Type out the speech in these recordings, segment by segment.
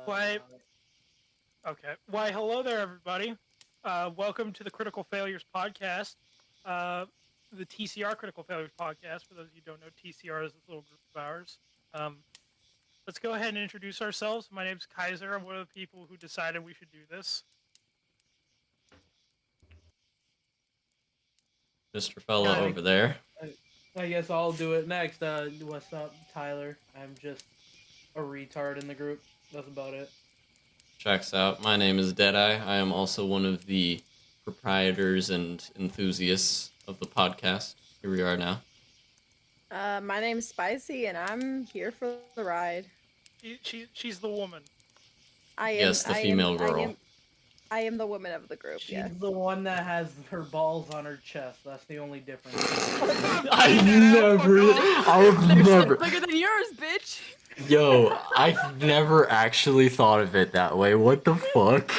Why? Okay. Why? Hello there, everybody. Welcome to the Critical Failures podcast, uh, the TCR Critical Failures podcast. For those of you who don't know, TCR is this little group of ours. Um, let's go ahead and introduce ourselves. My name's Kaiser. I'm one of the people who decided we should do this. Mr. Fella over there. I guess I'll do it next. What's up, Tyler? I'm just a retard in the group. That's about it. Checks out. My name is Deadeye. I am also one of the proprietors and enthusiasts of the podcast. Here we are now. My name's Spicy, and I'm here for the ride. She's the woman. Yes, the female girl. I am the woman of the group. She's the one that has her balls on her chest. That's the only difference. I've never. Bigger than yours, bitch. Yo, I've never actually thought of it that way. What the fuck?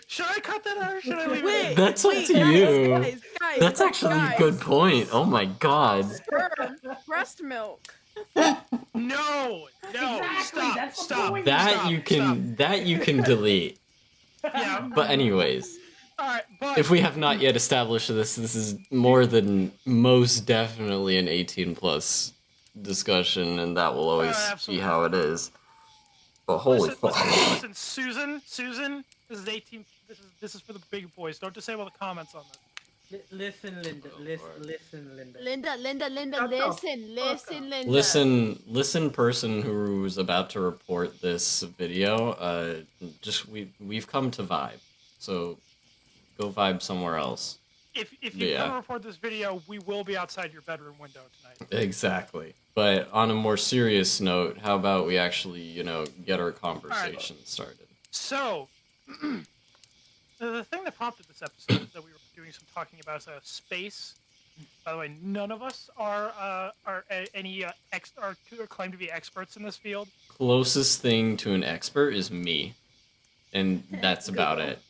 Should I cut that out or should I leave it? That's up to you. Guys, that's actually a good point. Oh my god. Sperm, breast milk. No, Exactly, stop. That you can delete. Yeah. But anyways, all right. But if we have not yet established this is more than most definitely an 18+ discussion, and that will always be how it is. But holy fuck! Listen, Susan, this is 18. This is for the big boys. Don't disable the comments on this. Listen, Linda. Linda, Linda. Listen, person who's about to report this video. We've come to vibe, so go vibe somewhere else. If you come to report this video, we will be outside your bedroom window tonight. Exactly. But on a more serious note, how about we actually, get our conversation started? So, the thing that prompted this episode is that we were doing some talking about space. By the way, none of us are claim to be experts in this field. Closest thing to an expert is me, and that's about it.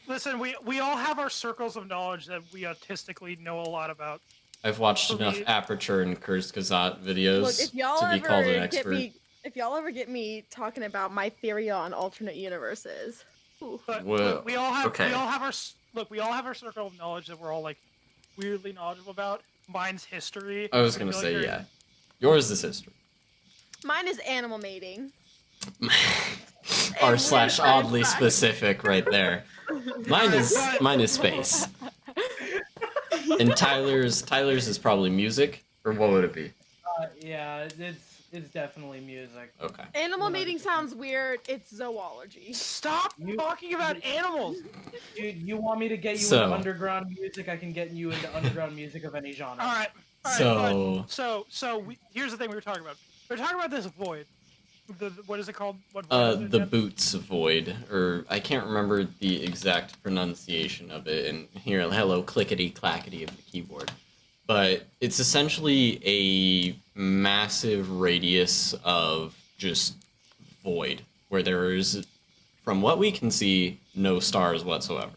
Listen, we all have our circles of knowledge that we autistically know a lot about. I've watched enough Aperture and Kurzgesagt videos to be called an expert. If y'all ever get me talking about my theory on alternate universes, but look, we all have our circle of knowledge that we're all like weirdly knowledgeable about. Mine's history. I was gonna say yeah. Yours is history. Mine is animal mating. R/ oddly specific right there. Mine is space. And Tyler's is probably music, or what would it be? Yeah, it's definitely music. Okay. Animal mating sounds weird. It's zoology. Stop talking about animals. Dude, you want me to get you into underground music? I can get you into underground music of any genre. All right. Here's the thing we were talking about. We were talking about this void. What is it called? What void the Boots Void, or I can't remember the exact pronunciation of it. And here, hello, clickety clackety of the keyboard. But it's essentially a massive radius of just void, where there is, from what we can see, no stars whatsoever.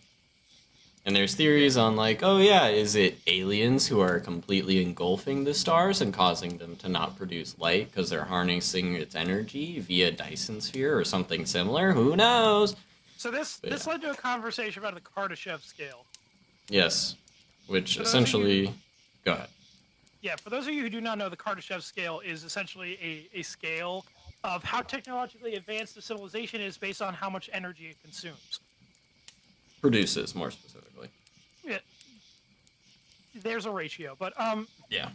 And there's theories on like, oh yeah, is it aliens who are completely engulfing the stars and causing them to not produce light because they're harnessing its energy via Dyson sphere or something similar? Who knows? So this led to a conversation about the Kardashev scale. Yes, which essentially... Go ahead. Yeah, for those of you who do not know, the Kardashev scale is essentially a scale of how technologically advanced a civilization is based on how much energy it consumes. Produces, more specifically. Yeah. There's a ratio, but yeah.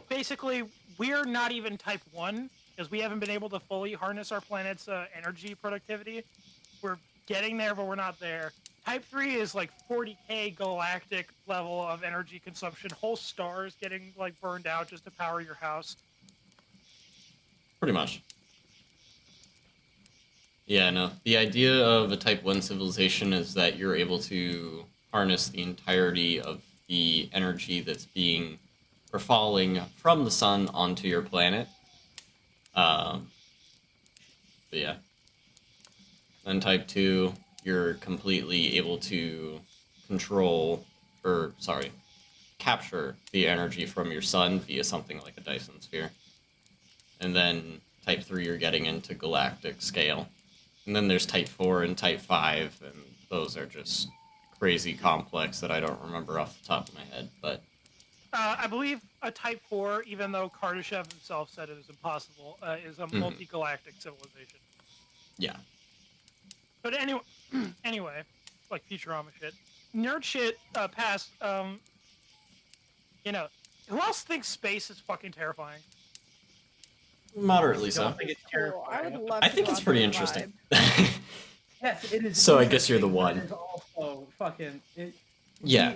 Basically, we're not even type 1 because we haven't been able to fully harness our planet's energy productivity. We're getting there, but we're not there. Type 3 is like 40k galactic level of energy consumption. Whole stars getting like burned out just to power your house. Pretty much. Yeah, no. The idea of a Type 1 civilization is that you're able to harness the entirety of the energy that's being or falling from the sun onto your planet. But yeah. Then Type 2, you're completely able to capture the energy from your sun via something like a Dyson sphere. And then Type 3, you're getting into galactic scale. And then there's Type 4 and Type 5, and those are just crazy complex that I don't remember off the top of my head, but... I believe a Type 4, even though Kardashev himself said it was impossible, is a multi-galactic civilization. Yeah. But anyway, like Futurama shit. Nerd shit past, you know, who else thinks space is fucking terrifying? Moderately I so. don't think it's Cool. I would terrifying. love I to think go it's out pretty there and interesting. vibe. Yes, it is. So I guess you're the interesting, one. but it is also fucking. Yeah.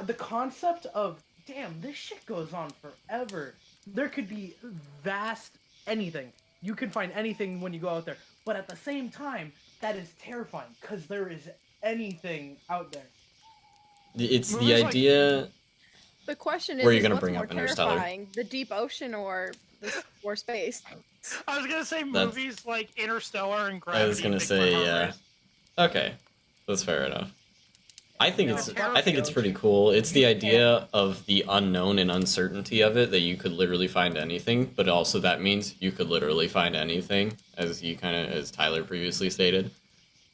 The concept of damn, this shit goes on forever. There could be vast anything. You can find anything when you go out there, but at the same time, that is terrifying because there is anything out there. It's the Movies like- idea... The question Were you is gonna what's bring more up Interstellar? terrifying, the deep ocean or space? I was gonna say That's- movies like Interstellar and Gravity. I was gonna and Bigfoot say, Heart yeah. Race. Okay. That's fair enough. I think No, it's pretty cool. It's the idea of the unknown and uncertainty of it, that you could literally find anything, but also that means you could literally find anything, as Tyler previously stated.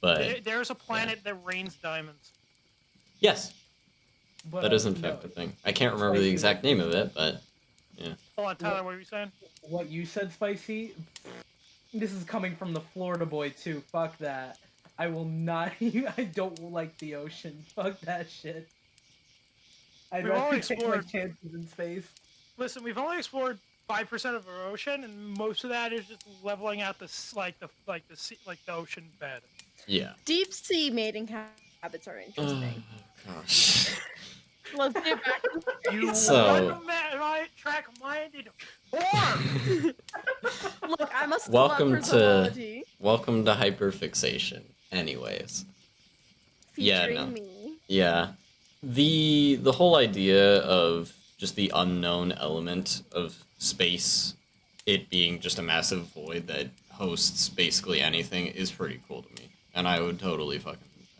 But There's a planet that rains diamonds. yes, But, that is in no, fact a thing. I can't remember the exact name of it, but Hold on, Tyler, what were you saying? what you said, Spicy. This is coming from the Florida boy too. Fuck that. I will not. I don't like the ocean. Fuck that shit. I'd We've rather only take my explored- chances in space. Listen, we've only explored 5% of our ocean, and most of that is just leveling out the ocean bed. yeah. Deep sea mating habits are Oh interesting. gosh. Let's get back to You So- right track-minded whore! Look, I'm a slut Welcome for to- zoology, Welcome to hyperfixation. Anyways. Yeah, featuring no. me. Yeah. The whole idea of just the unknown element of space, it being just a massive void that hosts basically anything, is pretty cool to me. And I would totally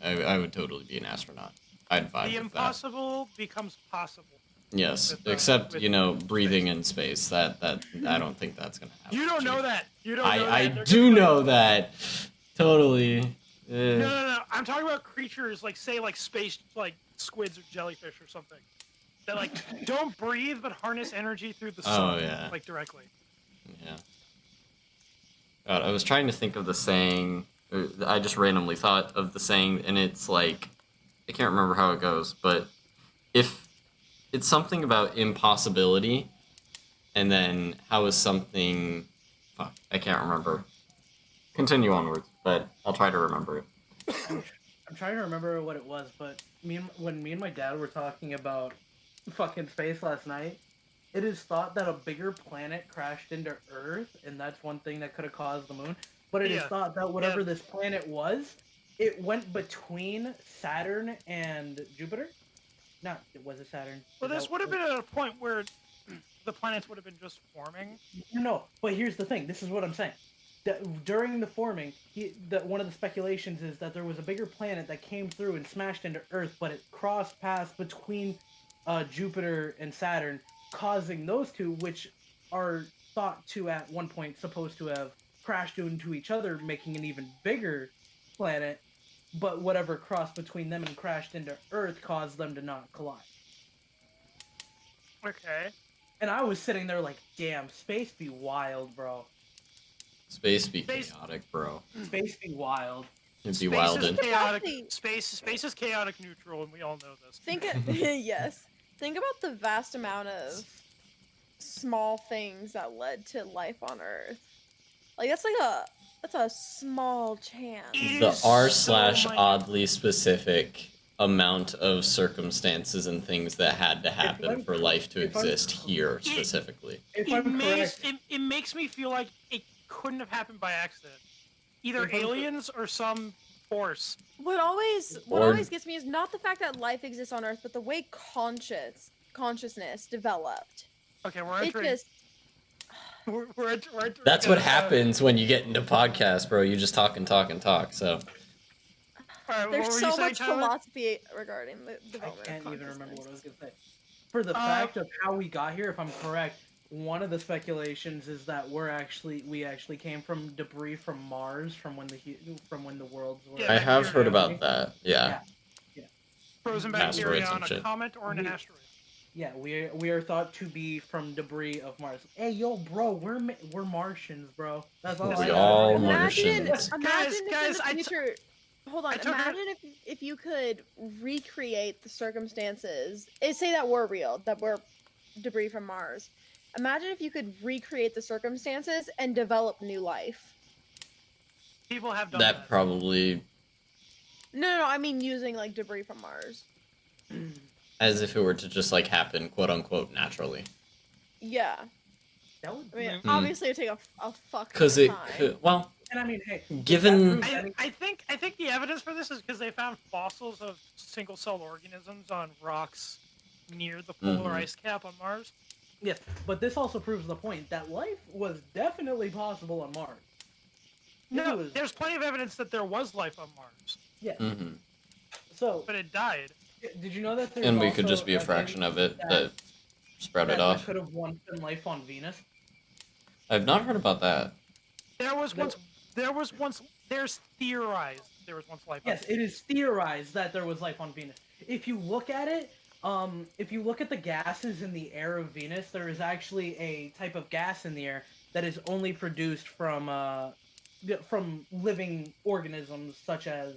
I would totally be an astronaut. I'd vibe The with impossible becomes possible. that. Yes. with, Except, with breathing in space. That I don't think that's gonna happen. You don't know Jake. that. You don't know that. I They're do just like- know that. Totally. No. I'm talking about creatures like, say, like space, like squids or jellyfish or something. That like don't breathe but harness energy through the sun, yeah. like directly. Yeah. God, I was trying to think of the saying. I just randomly thought of the saying, and it's like, I can't remember how it goes, but if it's something about impossibility, and then how is something... Fuck, I can't remember. Continue onwards, but I'll try to remember it. I'm trying to remember what it was, but when me and my dad were talking about fucking space last night, it is thought that a bigger planet crashed into Earth, and that's one thing that could have caused the moon. But it is Yeah. thought that whatever Yeah. this planet was, it went between Saturn and Jupiter. Not, it was a Saturn. Well, this would have been at a point where the planets would have been just forming. No, but here's the thing. This is what I'm saying. That during the forming, one of the speculations is that there was a bigger planet that came through and smashed into Earth, but it crossed paths between Jupiter and Saturn, causing those two, which are thought to at one point supposed to have crashed into each other, making an even bigger planet. But whatever crossed between them and crashed into Earth caused them to not collide. Okay. And I was sitting there like, damn, space be wild, bro. Space be Space- chaotic, bro. Space be wild. It'd be Space wildin'. is chaotic. Exactly. Space is chaotic neutral, and we all know this. Yes. Think about the vast amount of small things that led to life on Earth. Like that's a small chance. It The is r// so minute. oddly specific amount of circumstances and things that had to happen I'm- for life to if I'm- exist here specifically. If It I'm makes, correct, it makes me feel like it couldn't have happened by accident. Either If I'm cor- aliens or some force. What always Or- gets me is not the fact that life exists on Earth, but the way consciousness developed. Okay, we're It entering. just We're entering That's what happens when you get into podcasts, bro. You just talk and talk and talk. So All right, what there's were you so saying, much Tyler? philosophy regarding the I development can't of even remember what I consciousness. was gonna say. For the fact of how we got here, if I'm correct, one of the speculations is that we actually came from debris from Mars from when the worlds were. Yeah, I have heard bacteria. about that. Yeah. Frozen Asteroids bacteria and on a shit. comet or an We- asteroid. Yeah, we are thought to be from debris of Mars. Hey, yo, bro, we're Martians, bro. That's all. We I gotta all say. Imagine, Martians. imagine if Guys, in I the t- future. Hold on. I took it- Imagine if you could recreate the circumstances. Say that we're real, that we're debris from Mars. Imagine if you could recreate the circumstances and develop new life. People have done That probably, No, I mean using like debris from Mars. as if it were to just like happen, quote unquote, naturally. Yeah. That would, I mean, Mm. obviously it'd take a fuck Because ton it of time. could, well, and I mean, hey, given I think the evidence for this is because they found fossils of single-celled organisms on rocks near the polar Mhm. ice cap on Mars. yes, but this also proves the point that life was definitely possible on Mars. No, was- there's plenty of evidence that there was life on Mars, Yes. mhm. So, but it died. did you know that there's and we could also just be a fraction of it that- that sprouted that off. could have once been life on Venus? I've not heard about that. There was No. once. There's theorized there was once life. Yes, on it is theorized that there was life on Venus. If you look at it, if you look at the gases in the air of Venus, there is actually a type of gas in the air that is only produced from living organisms such as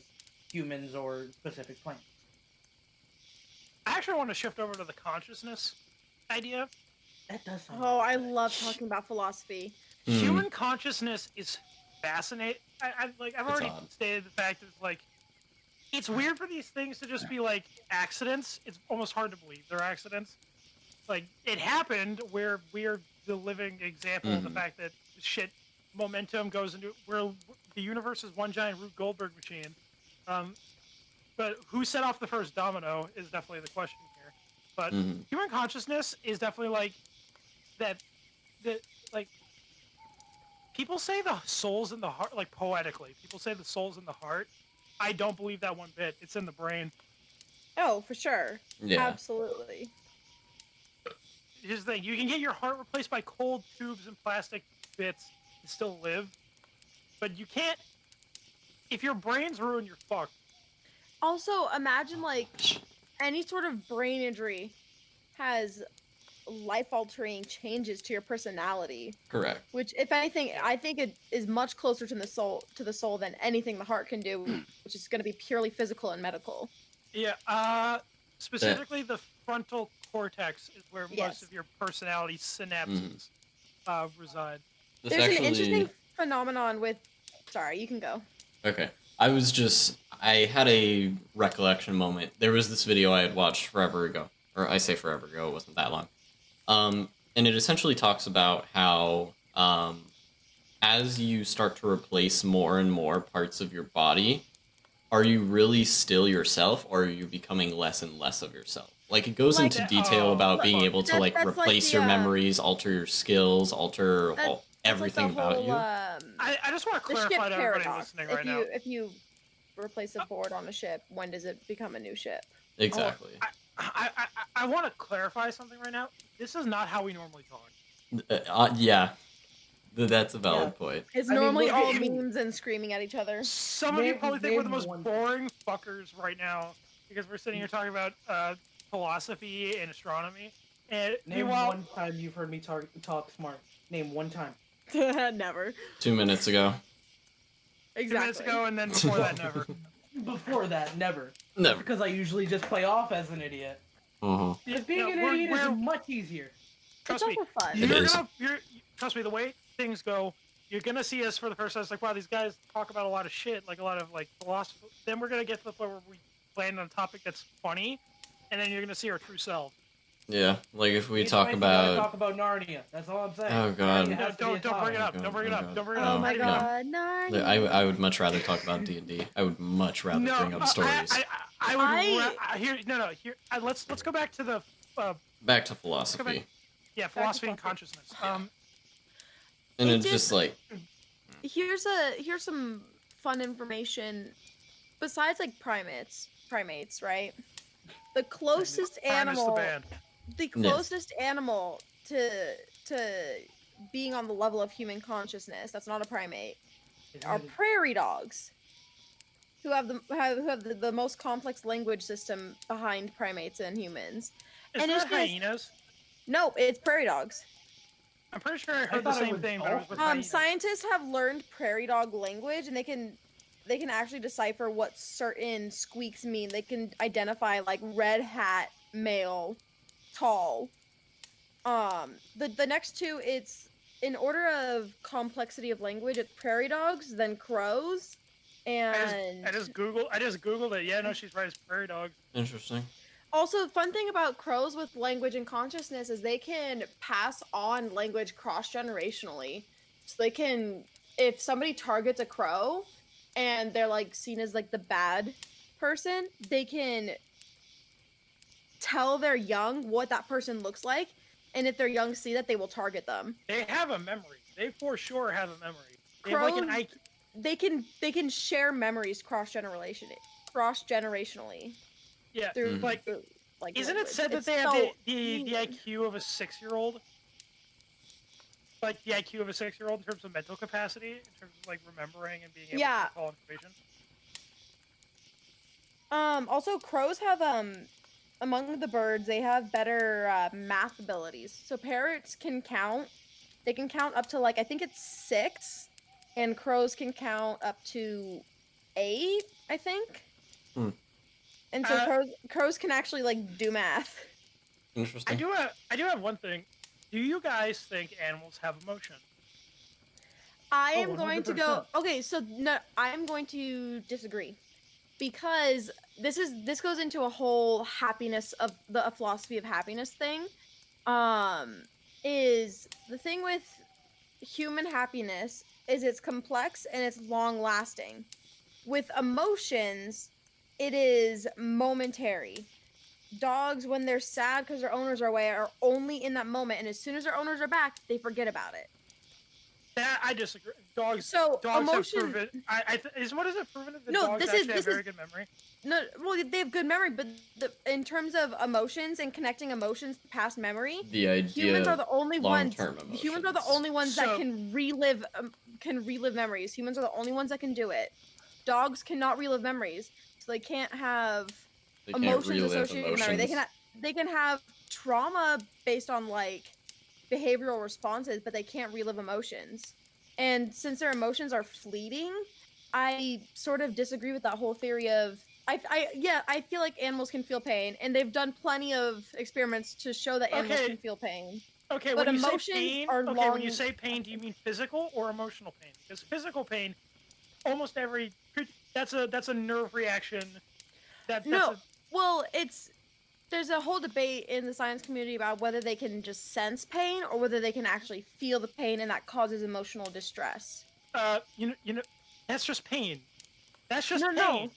humans or specific plants. I actually want to shift over to the consciousness idea. That does sound. Oh, I love talking about philosophy. Mm. Human consciousness is fascinating. I've It's already odd. stated the fact that it's weird for these things to just be like accidents. It's almost hard to believe they're accidents. Like it happened where we're the living example of the Mhm. fact that shit momentum goes into where the universe is one giant Rube Goldberg machine. But who set off the first domino is definitely the question here. But Mhm. human consciousness is definitely like that. That like people say the soul's in the heart, like poetically. People say the soul's in the heart. I don't believe that one bit. It's in the brain. Oh, for sure. Yeah. Uh, Absolutely. Here's the thing: you can get your heart replaced by cold tubes and plastic bits and still live, but you can't. If your brain's ruined, you're fucked. Also, imagine like any sort of brain injury has life-altering changes to your personality, Correct. which, if anything, I think it is much closer to the soul than anything the heart can do, which is going to be purely physical and medical. Yeah. Specifically, the frontal cortex is where most Yes. of your personality synapses reside. This There's actually, an interesting phenomenon with. Sorry, you can go. Okay. I had a recollection moment. There was this video I had watched forever ago. Or I say forever ago, it wasn't that long. And it essentially talks about how as you start to replace more and more parts of your body, are you really still yourself, or are you becoming less and less of yourself? Like, it goes Like into that- detail oh, about being fuck. able to, That- like, that's like replace the, your memories, alter your skills, alter That- all, That's everything like the about whole, you. I just want to the ship clarify to everybody paradox. listening If right you now. if you replace a board on a ship, when does it become a new ship? Exactly. I want to clarify something right now. This is not how we normally talk. Yeah. That's a valid Yeah. point. It's I mean, normally look, all if- memes and screaming at each other. Some of you Name- probably think we're the name most one- boring fuckers right now because we're sitting here talking about philosophy and astronomy. And Name meanwhile, one time you've heard me talk smart. Name one time. Never. 2 minutes ago. 2 Exactly. minutes ago, and then before that, never. Before that, never. Never. Because I usually just play off as an idiot. Uh-huh. Because being Yeah, an we're- idiot we're- is much easier. Trust it's me. also fun. It is. Trust me. The way things go, you're gonna see us for the first time. It's like, wow, these guys talk about a lot of shit, like a lot of like philosophy. Then we're gonna get to the point where we land on a topic that's funny, and then you're gonna see our true self. Yeah, like if we Either talk way, gotta talk about... about Narnia. That's all I'm saying. Oh, God. Narnia No, has to be a don't bring it topic. up. Don't bring it Oh, up. God. Don't bring it Oh up. my no. god, Like, Narnia. I would much rather talk about D&D. I would much rather bring up stories. I would. I- Here, no. Here, let's go back to the Back to philosophy. philosophy and philosophy. consciousness. And It it's did- just like... Here's some fun information. Besides like primates, right? The closest Primus the animal, band. the closest animal to to being on the level of human consciousness, that's not a primate, Isn't are it- prairie dogs, who have the most complex language system behind primates and humans. Is And that it's just hyenas? nope, it's prairie dogs. I'm pretty sure I heard the thought it same was thing, but it was with dolphins. hyenas. Scientists have learned prairie dog language, and they can actually decipher what certain squeaks mean. They can identify like red hat, male, tall. The next two, it's in order of complexity of language, it's prairie dogs, then crows, and I just googled it. Yeah, no, she's right. It's prairie dogs. Interesting. also, fun thing about crows with language and consciousness is they can pass on language cross-generationally. So they can, if somebody targets a crow and they're like seen as like the bad person, they can tell their young what that person looks like, and if their young see that, they will target them. They have a memory. They for sure have a memory. They have like an Crows, IQ. they can share memories cross-generationally. Yeah, Through like, through, like isn't it language. said that It's they have so the weird. IQ of a 6-year-old? Like the IQ of a 6-year-old in terms of mental capacity, in terms of like remembering and being able Yeah. to recall information. Also crows have among the birds, they have better math abilities. So parrots can count. They can count up to like I think it's 6, and crows can count up to 8, I think. Hmm. And so Uh, crows can actually like do math. Interesting. I do have one thing. Do you guys think animals have emotion? I Oh, am going to go. 100%. Okay, so no, I'm going to disagree because this goes into a whole happiness of a philosophy of happiness thing. Is the thing with human happiness is it's complex and it's long lasting. With emotions, it is momentary. Dogs, when they're sad because their owners are away, are only in that moment, and as soon as their owners are back, they forget about it. That I disagree. Dogs So dogs emotion. have proven. What is it proven that the No, dogs this is- actually have this very is- good memory? No, well, they have good memory, but in terms of emotions and connecting emotions past memory, The idea humans are the only ones. long-term Humans are the emotions. only ones So- that can relive memories. Humans are the only ones that can do it. Dogs cannot relive memories, so they can't have they can't emotions relive associated with memory. emotions. They can have trauma based on like behavioral responses, but they can't relive emotions. And since their emotions are fleeting, I sort of disagree with that whole theory of I feel like animals can feel pain, and they've done plenty of experiments to show that animals Okay. can feel pain. Okay, But when you say emotions pain, are when you long- say pain, do you mean physical or emotional pain? Because physical pain, almost every that's a nerve reaction. That's No, well, there's a whole debate in the science community about whether they can just sense pain or whether they can actually feel the pain, and that causes emotional distress. you know, that's just pain. That's just No, pain. no.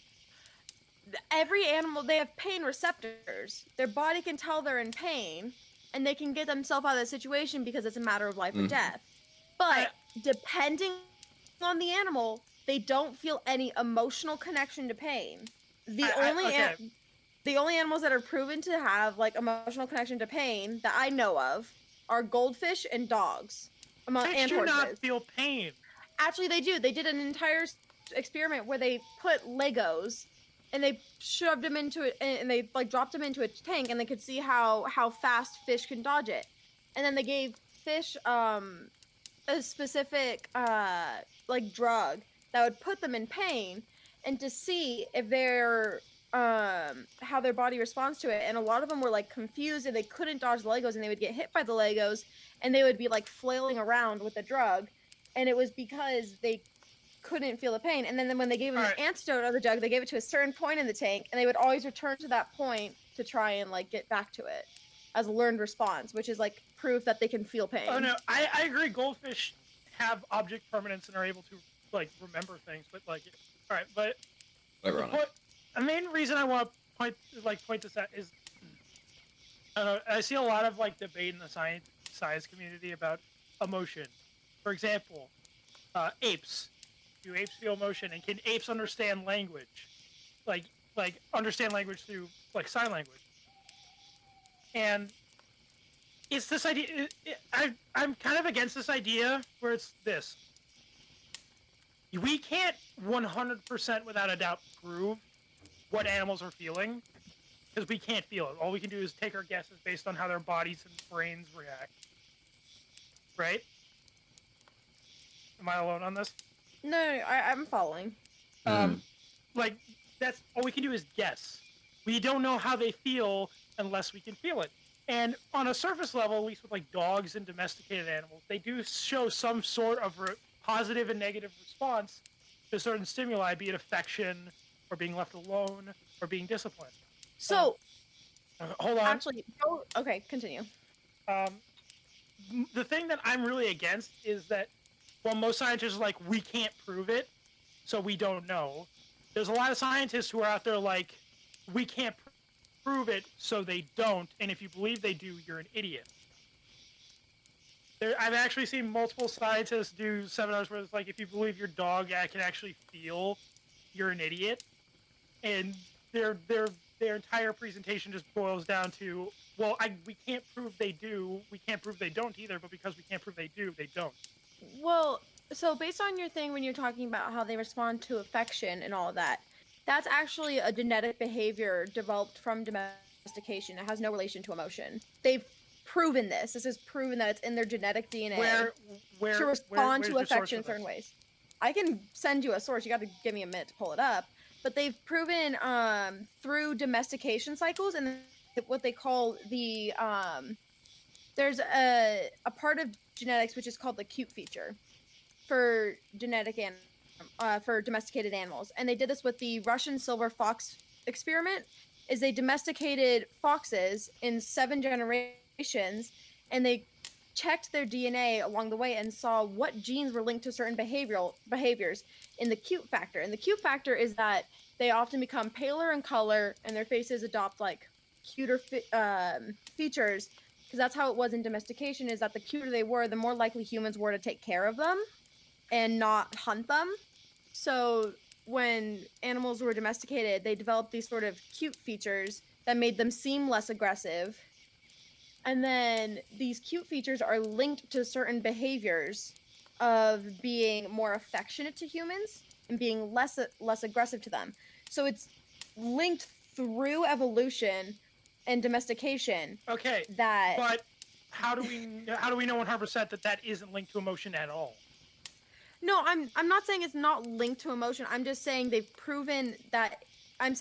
Every animal, they have pain receptors. Their body can tell they're in pain, and they can get themselves out of the situation because it's a matter of life or Mhm. death. But depending on the animal, they don't feel any emotional connection to pain. The only animals that are proven to have like emotional connection to pain that I know of are goldfish and dogs. Fish do Horses. not feel pain. Actually, they do. They did an entire experiment where they put Legos and they shoved them into it, and they like dropped them into a tank, and they could see how fast fish can dodge it. And then they gave fish a specific like drug that would put them in pain, and to see if they're how their body responds to it. And a lot of them were like confused, and they couldn't dodge the Legos, and they would get hit by the Legos, and they would be like flailing around with the drug, and it was because they couldn't feel the pain. And then when they gave them Alright. an antidote of the drug, they gave it to a certain point in the tank, and they would always return to that point to try and like get back to it as a learned response, which is like proof that they can feel pain. Oh no, I agree. Goldfish have object permanence and are able to like remember things, but like, all right, but Ironic. the main reason I want to point this out is, I don't know, I see a lot of like debate in the science community about emotion. For example, apes. Do apes feel emotion, and can apes understand language? Like understand language through like sign language. And it's this idea. I'm kind of against this idea where it's this. We can't 100% without a doubt prove what animals are feeling because we can't feel it. All we can do is take our guesses based on how their bodies and brains react. Right? Am I alone on this? No, I'm following. Like, that's all we can do is guess. We don't know how they feel unless we can feel it. And on a surface level, at least with like dogs and domesticated animals, they do show some sort of positive and negative response to certain stimuli, be it affection or being left alone or being disciplined. So, hold on. actually, okay, continue. The thing that I'm really against is that, well, most scientists are like, we can't prove it, so we don't know. There's a lot of scientists who are out there like, we can't prove it, so they don't, and if you believe they do, you're an idiot. I've actually seen multiple scientists do seminars where it's like, if you believe your dog can actually feel, you're an idiot. And their entire presentation just boils down to, well, we can't prove they do, we can't prove they don't either, but because we can't prove they do, they don't. Well, so based on your thing when you're talking about how they respond to affection and all of that, that's actually a genetic behavior developed from domestication. It has no relation to emotion. They've proven this. This is proven that it's in their genetic DNA to respond to affection in certain ways. I can send you a source. You got to give me a minute to pull it up. But they've proven through domestication cycles and what they call the there's a part of genetics which is called the cute feature for for domesticated animals, and they did this with the Russian silver fox experiment. Is they domesticated foxes in 7 generations, and they checked their DNA along the way and saw what genes were linked to certain behaviors in the cute factor. And the cute factor is that they often become paler in color and their faces adopt like cuter features, because that's how it was in domestication, is that the cuter they were, the more likely humans were to take care of them and not hunt them. So when animals were domesticated, they developed these sort of cute features that made them seem less aggressive. And then these cute features are linked to certain behaviors of being more affectionate to humans and being less aggressive to them. So it's linked through evolution and domestication. Okay, but how do we know 100% that isn't linked to emotion at all? No, I'm not saying it's not linked to emotion. I'm just saying they've proven that. I'm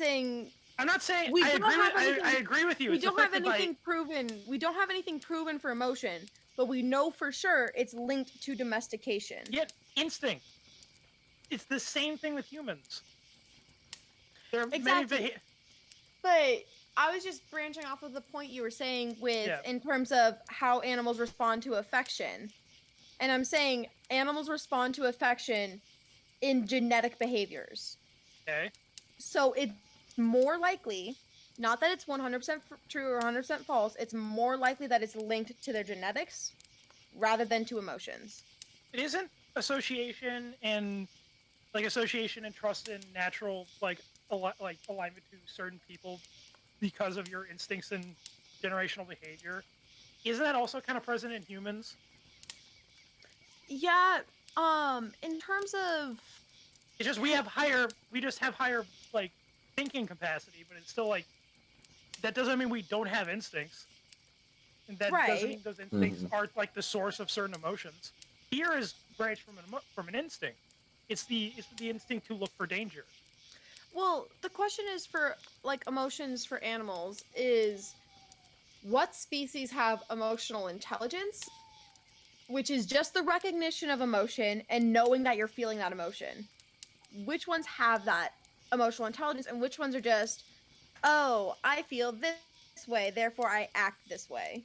not saying I agree with you. We don't have anything proven. We don't have anything proven for emotion, but we know for sure it's linked to domestication. Yet instinct. It's the same thing with humans. There are exactly. But I was just branching off of the point you were saying in terms of how animals respond to affection. And I'm saying animals respond to affection in genetic behaviors. Okay. So it's more likely, not that it's 100% true or 100% false, it's more likely that it's linked to their genetics rather than to emotions. It isn't association and trust in natural alignment to certain people because of your instincts and generational behavior. Isn't that also kind of present in humans? Yeah, in terms of, it's just we just have higher like thinking capacity, but it's still like that doesn't mean we don't have instincts. And that doesn't mean those instincts are like the source of certain emotions. Fear is branched from an instinct. It's the instinct to look for danger. Well, the question is for like emotions for animals is what species have emotional intelligence, which is just the recognition of emotion and knowing that you're feeling that emotion. Which ones have that emotional intelligence and which ones are just, oh, I feel this way, therefore I act this way.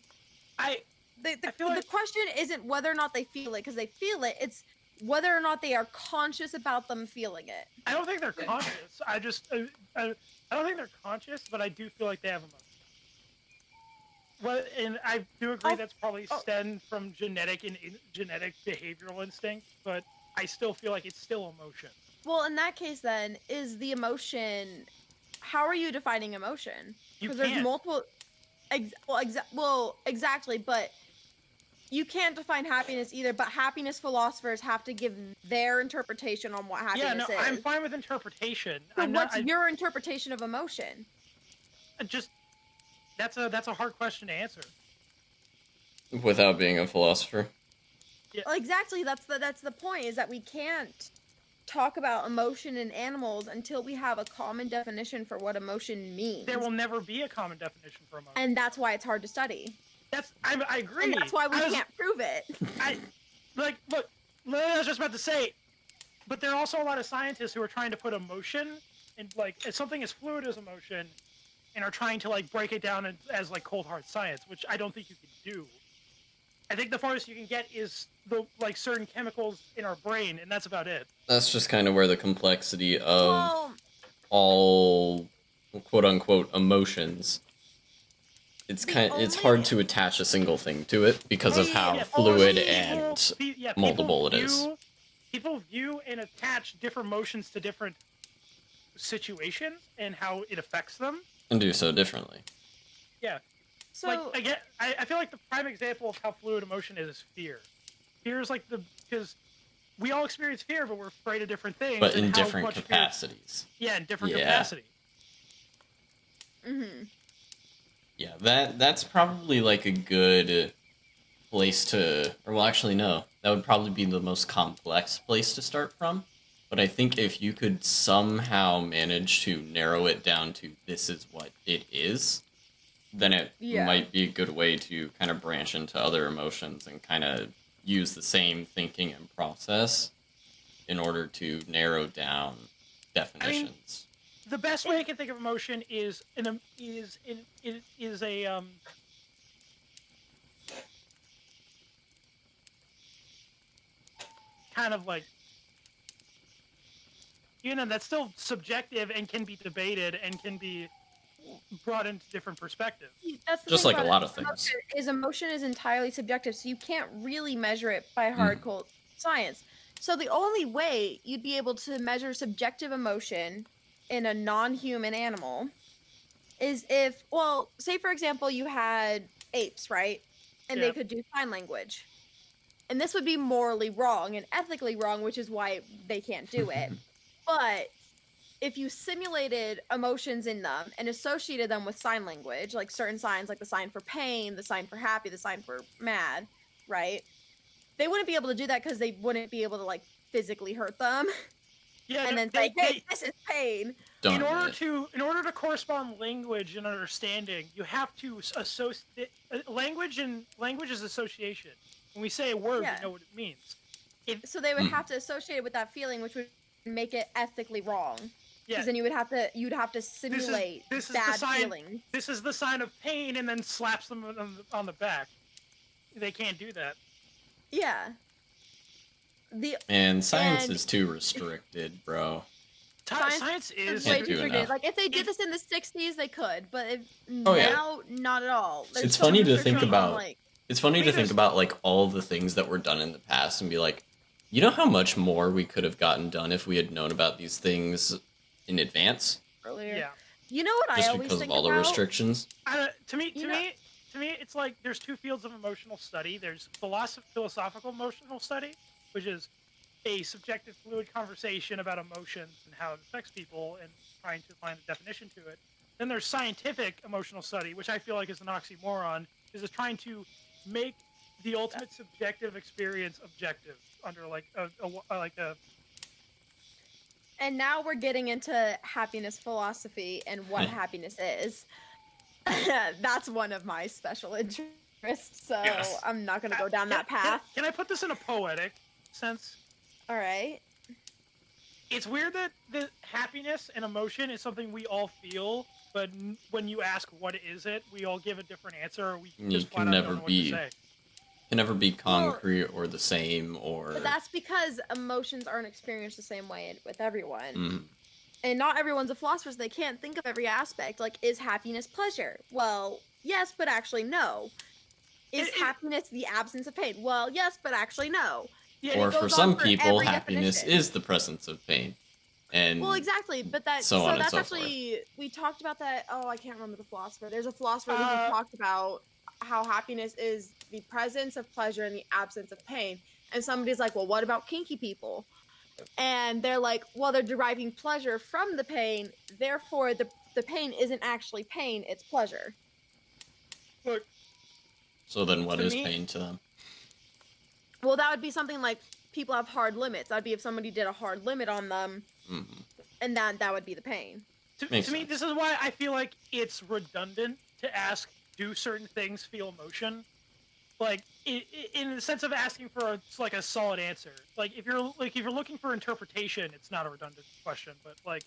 The question isn't whether or not they feel it because they feel it, it's whether or not they are conscious about them feeling it. I don't think they're conscious. I don't think they're conscious, but I do feel like they have emotions. Well, and I do agree that's probably stemmed from genetic behavioral instinct, but I still feel like it's still emotion. Well, in that case, then, is the emotion... How are you defining emotion? You Because there's multiple... Exactly, but you can't define happiness either, but happiness philosophers have to give their interpretation on what Yeah, happiness no, is. I'm fine with interpretation. So I'm what's not. your interpretation of emotion? Just that's a hard question to answer. Without being a philosopher. Well, exactly. That's the point. Is that we can't talk about emotion in animals until we have a common definition for what emotion means. There will never be a common definition for emotion. And that's why it's hard to study. I agree. And that's why we can't prove it. Look, I was just about to say, but there are also a lot of scientists who are trying to put emotion in as something as fluid as emotion, and are trying to break it down as cold hard science, which I don't think you can do. I think the farthest you can get is the certain chemicals in our brain, and that's about it. That's just kind of where the complexity of all quote unquote emotions. It's hard to attach a single thing to it because of how fluid and moldable it is. People view and attach different emotions to different situations and how it affects them. And do so differently. Yeah. So I feel like the prime example of how fluid emotion is fear. Fear is because we all experience fear, but we're afraid of different things. But in different capacities. In different capacity. Mm-hmm. Yeah, that's probably a good place to, or well, actually no, that would probably be the most complex place to start from. But I think if you could somehow manage to narrow it down to this is what it is, then it might be a good way to kind of branch into other emotions and kind of use the same thinking and process in order to narrow down definitions. The best way I can think of emotion is a kind of that's still subjective and can be debated and can be brought into different perspectives. That's the just thing like a about lot of things. Emotion is entirely subjective, so you can't really measure it by hardcore science. So the only way you'd be able to measure subjective emotion in a non-human animal is if, say for example, you had apes, right? And they could do sign language. And this would be morally wrong and ethically wrong, which is why they can't do it. But if you simulated emotions in them and associated them with sign language, like certain signs, like the sign for pain, the sign for happy, the sign for mad, right? They wouldn't be able to do that because they wouldn't be able to physically hurt them. Yeah, and then say, "Hey, this is pain." In order to correspond language and understanding, you have to associate language is association. When we say a word, we know what it means. So they would have to associate it with that feeling, which would make it ethically wrong. Because then you'd have to simulate bad feeling. This is the sign of pain, and then slaps them on the back. They can't do that. Yeah. Science is too restricted, bro. Science is way too restricted. If they did this in the 60s, they could, but not at all. It's funny to think about. It's funny to think about all the things that were done in the past and be like, you know how much more we could have gotten done if we had known about these things in advance? Earlier. Yeah. You know what Just I always think about? Just because of all the restrictions? To me, it's there's two fields of emotional study. There's philosophical emotional study, which is a subjective, fluid conversation about emotions and how it affects people and trying to find a definition to it. Then there's scientific emotional study, which I feel like is an oxymoron, is trying to make the ultimate subjective experience objective under a. And now we're getting into happiness philosophy and what happiness is. That's one of my special interests, so I'm not going to go down that path. Can I put this in a poetic sense? All right. It's weird that the happiness and emotion is something we all feel, but when you ask what is it, we all give a different answer. Or we just flat out don't know what to say. Can never be concrete or the same or. But that's because emotions aren't experienced the same way with everyone. And not everyone's a philosopher, so they can't think of every aspect. Is happiness pleasure? Well, yes, but actually no. Is happiness the absence of pain? Well, yes, but actually no. Yeah, or for some people, happiness is the presence of pain. and Well, exactly, but that so on and that's so forth. actually we talked about that. Oh, I can't remember the philosopher. There's a philosopher who Uh, talked about how happiness is the presence of pleasure and the absence of pain. And somebody's like, "Well, what about kinky people?" And they're like, "Well, they're deriving pleasure from the pain. Therefore, the pain isn't actually pain; it's pleasure." look, So then, what to is me, pain to them? Well, that would be something like people have hard limits. That'd be if somebody did a hard limit on them, Hmm. and that would be the pain. Makes to me, sense. this is why I feel like it's redundant to ask, do certain things feel emotion? Like, in the sense of asking for like a solid answer. Like, if you're looking for interpretation, it's not a redundant question. But like,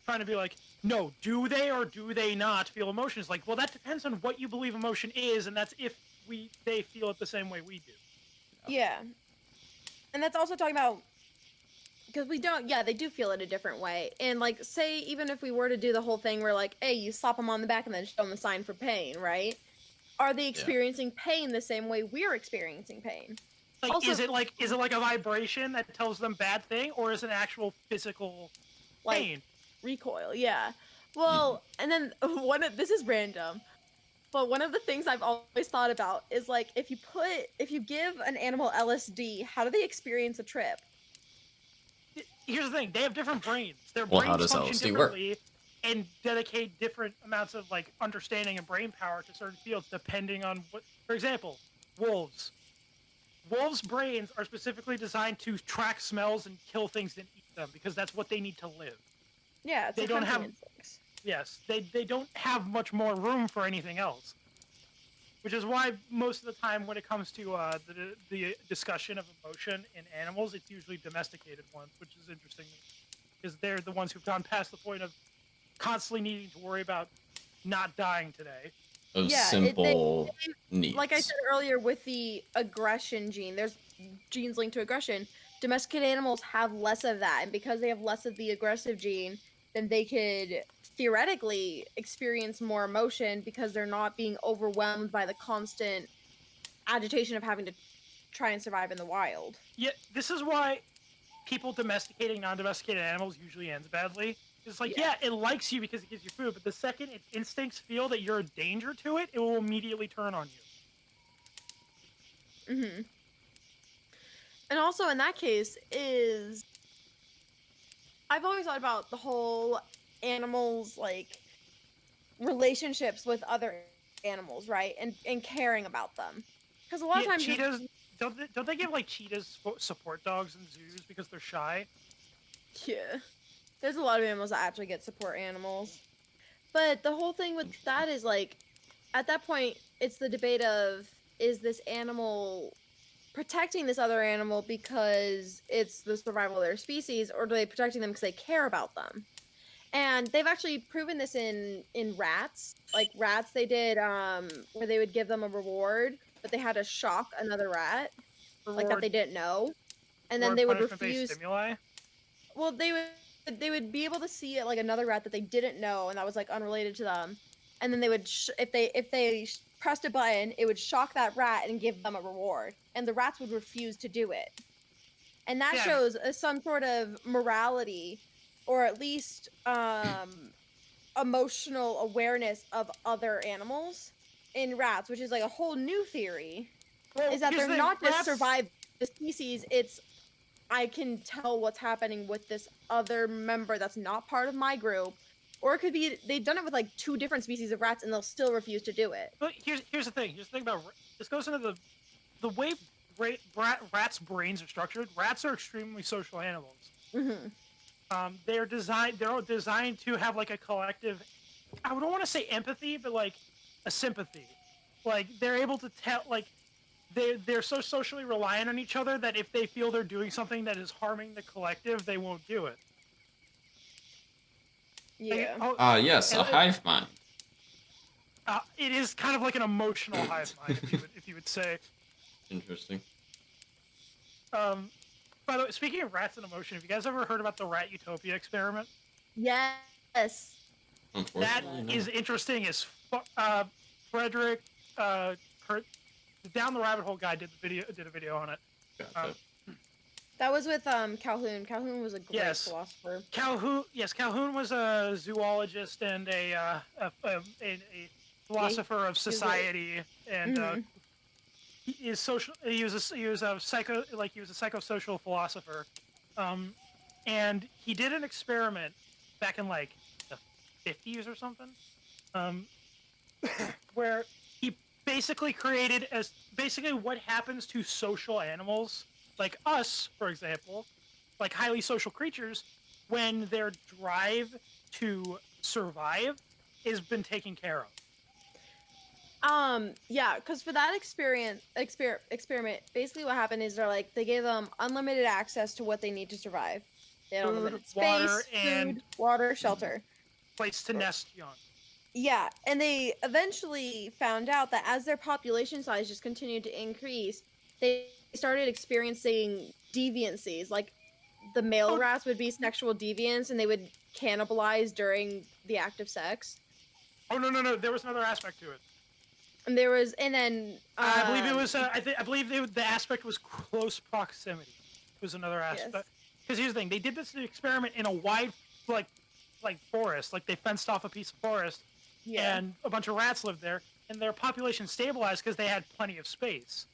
trying to be like, no, do they or do they not feel emotions? Like, well, that depends on what you believe emotion is, and that's if they feel it the same way we do. Yeah, and that's also talking about because we don't. Yeah, they do feel it a different way. And like, say even if we were to do the whole thing where like, hey, you slap them on the back and then show them a sign for pain, right? Are they experiencing pain the same way we're experiencing pain? Like, Also, is it like a vibration that tells them bad thing, or is it actual physical like pain? recoil? Yeah. Well, and then this is random, but one of the things I've always thought about is like if you give an animal LSD, how do they experience a trip? Here's the thing: they have different brains. Their Well, how brains does function LSD work? differently, and dedicate different amounts of like understanding and brain power to certain fields, depending on what. For example, wolves. Wolves' brains are specifically designed to track smells and kill things and eat them because that's what they need to live. Yeah, it's They like don't hunting have instincts. yes, they don't have much more room for anything else. Which is why most of the time, when it comes to the discussion of emotion in animals, it's usually domesticated ones, which is interesting because they're the ones who've gone past the point of constantly needing to worry about not dying today. Of Yeah, simple needs. like I said earlier with the aggression gene, there's genes linked to aggression. Domesticated animals have less of that, and because they have less of the aggressive gene, then they could theoretically experience more emotion because they're not being overwhelmed by the constant agitation of having to try and survive in the wild. Yet this is why people domesticating non-domesticated animals usually ends badly. It's like, Yeah. yeah, it likes you because it gives you food, but the second its instincts feel that you're a danger to it, it will immediately turn on you. Mm-hmm. And also in that case is I've always thought about the whole animals like relationships with other animals, right? And caring about them. Because a lot of Yeah, times cheetahs don't they give like cheetahs support dogs in zoos because they're shy? yeah. There's a lot of animals that actually get support animals. But the whole thing with that is like at that point it's the debate of is this animal protecting this other animal because it's the survival of their species or are they protecting them because they care about them? And they've actually proven this in rats. Like rats they did where they would give them a reward, but they had to shock another rat like that Reward, they didn't know. And then reward they would punishment-based refuse stimuli. well they would be able to see it like another rat that they didn't know and that was like unrelated to them. And then they would if they pressed a button, it would shock that rat and give them a reward. And the rats would refuse to do it. And that Yeah, shows some sort of morality or at least emotional awareness of other animals in rats, which is like a whole new theory, well, is that here's they're the thing, not just rats- survive the species, it's I can tell what's happening with this other member that's not part of my group. Or it could be they've done it with like two different species of rats and they'll still refuse to do it. But here's the thing. Here's the thing about this goes into the way rats' brains are structured. Rats are extremely social animals. Mm-hmm. They're designed to have like a collective. I don't want to say empathy, but like a sympathy. Like they're able to tell like they're so socially reliant on each other that if they feel they're doing something that is harming the collective, they won't do it. Yeah. Yes, a hive mind. It is kind of like an emotional hive mind, if you would say. Interesting. By the way, speaking of rats and emotion, have you guys ever heard about the rat utopia experiment? Yes. That Unfortunately, no. is interesting as Frederick Kurt, the Down the Rabbit Hole guy did a video on it. Gotcha. That was with Calhoun. Calhoun was a great Yes. philosopher. Calhoun was a zoologist and a philosopher of society, and Mhm. he is social. He was a psychosocial philosopher, um, and he did an experiment back in like the 50s or something, um, where he basically created as basically what happens to social animals like us, for example, like highly social creatures, when their drive to survive has been taken care of. Yeah, because for that experiment, basically what happened is they gave them unlimited access to what they need to survive. They had Food, unlimited water, space, and food, water, shelter. place to nest young. Yeah, and they eventually found out that as their population size just continued to increase, they started experiencing deviancies. Like the male Oh, rats would be sexual deviants and they would cannibalize during the act of sex. oh no! There was another aspect to it. And there was, and then I believe it was. I believe the aspect was close proximity. Was another yes, aspect. Because here's the thing: they did this experiment in a wide, like forest. Like they fenced off a piece of forest, yeah, and a bunch of rats lived there, and their population stabilized because they had plenty of space.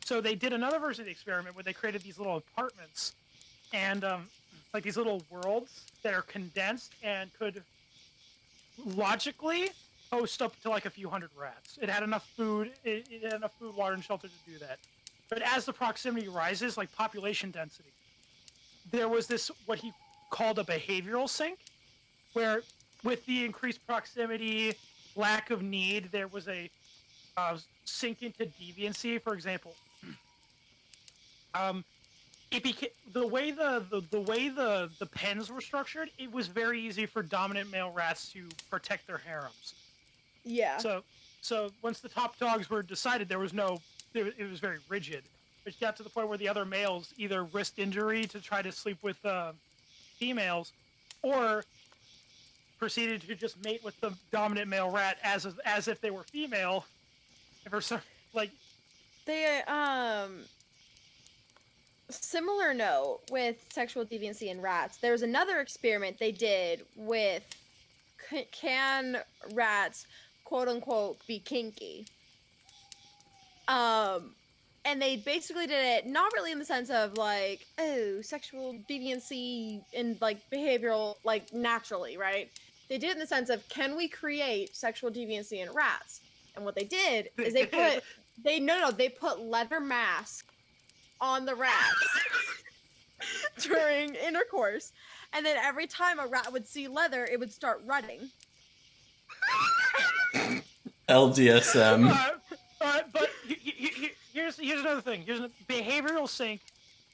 So they did another version of the experiment where they created these little apartments, and like these little worlds that are condensed and could logically host up to like a few hundred rats. It had enough food, it had enough food, water, and shelter to do that. But as the proximity rises, like population density, there was this what he called a behavioral sink, where with the increased proximity, lack of need, there was a sink into deviancy. For example, um, it became the pens were structured. It was very easy for dominant male rats to protect their harems. yeah. So once the top dogs were decided, it was very rigid, which got to the point where the other males either risked injury to try to sleep with females, or proceeded to just mate with the dominant male rat as if they were female. For some, like They similar note with sexual deviancy in rats. There was another experiment they did with can rats, quote unquote, be kinky. And they basically did it not really in the sense of like, oh, sexual deviancy and like behavioral, like naturally, right? They did it in the sense of, can we create sexual deviancy in rats? And what they did is they put leather masks on the rats during intercourse, and then every time a rat would see leather, it would start running. LDSM. But here's another thing. Here's a behavioral sink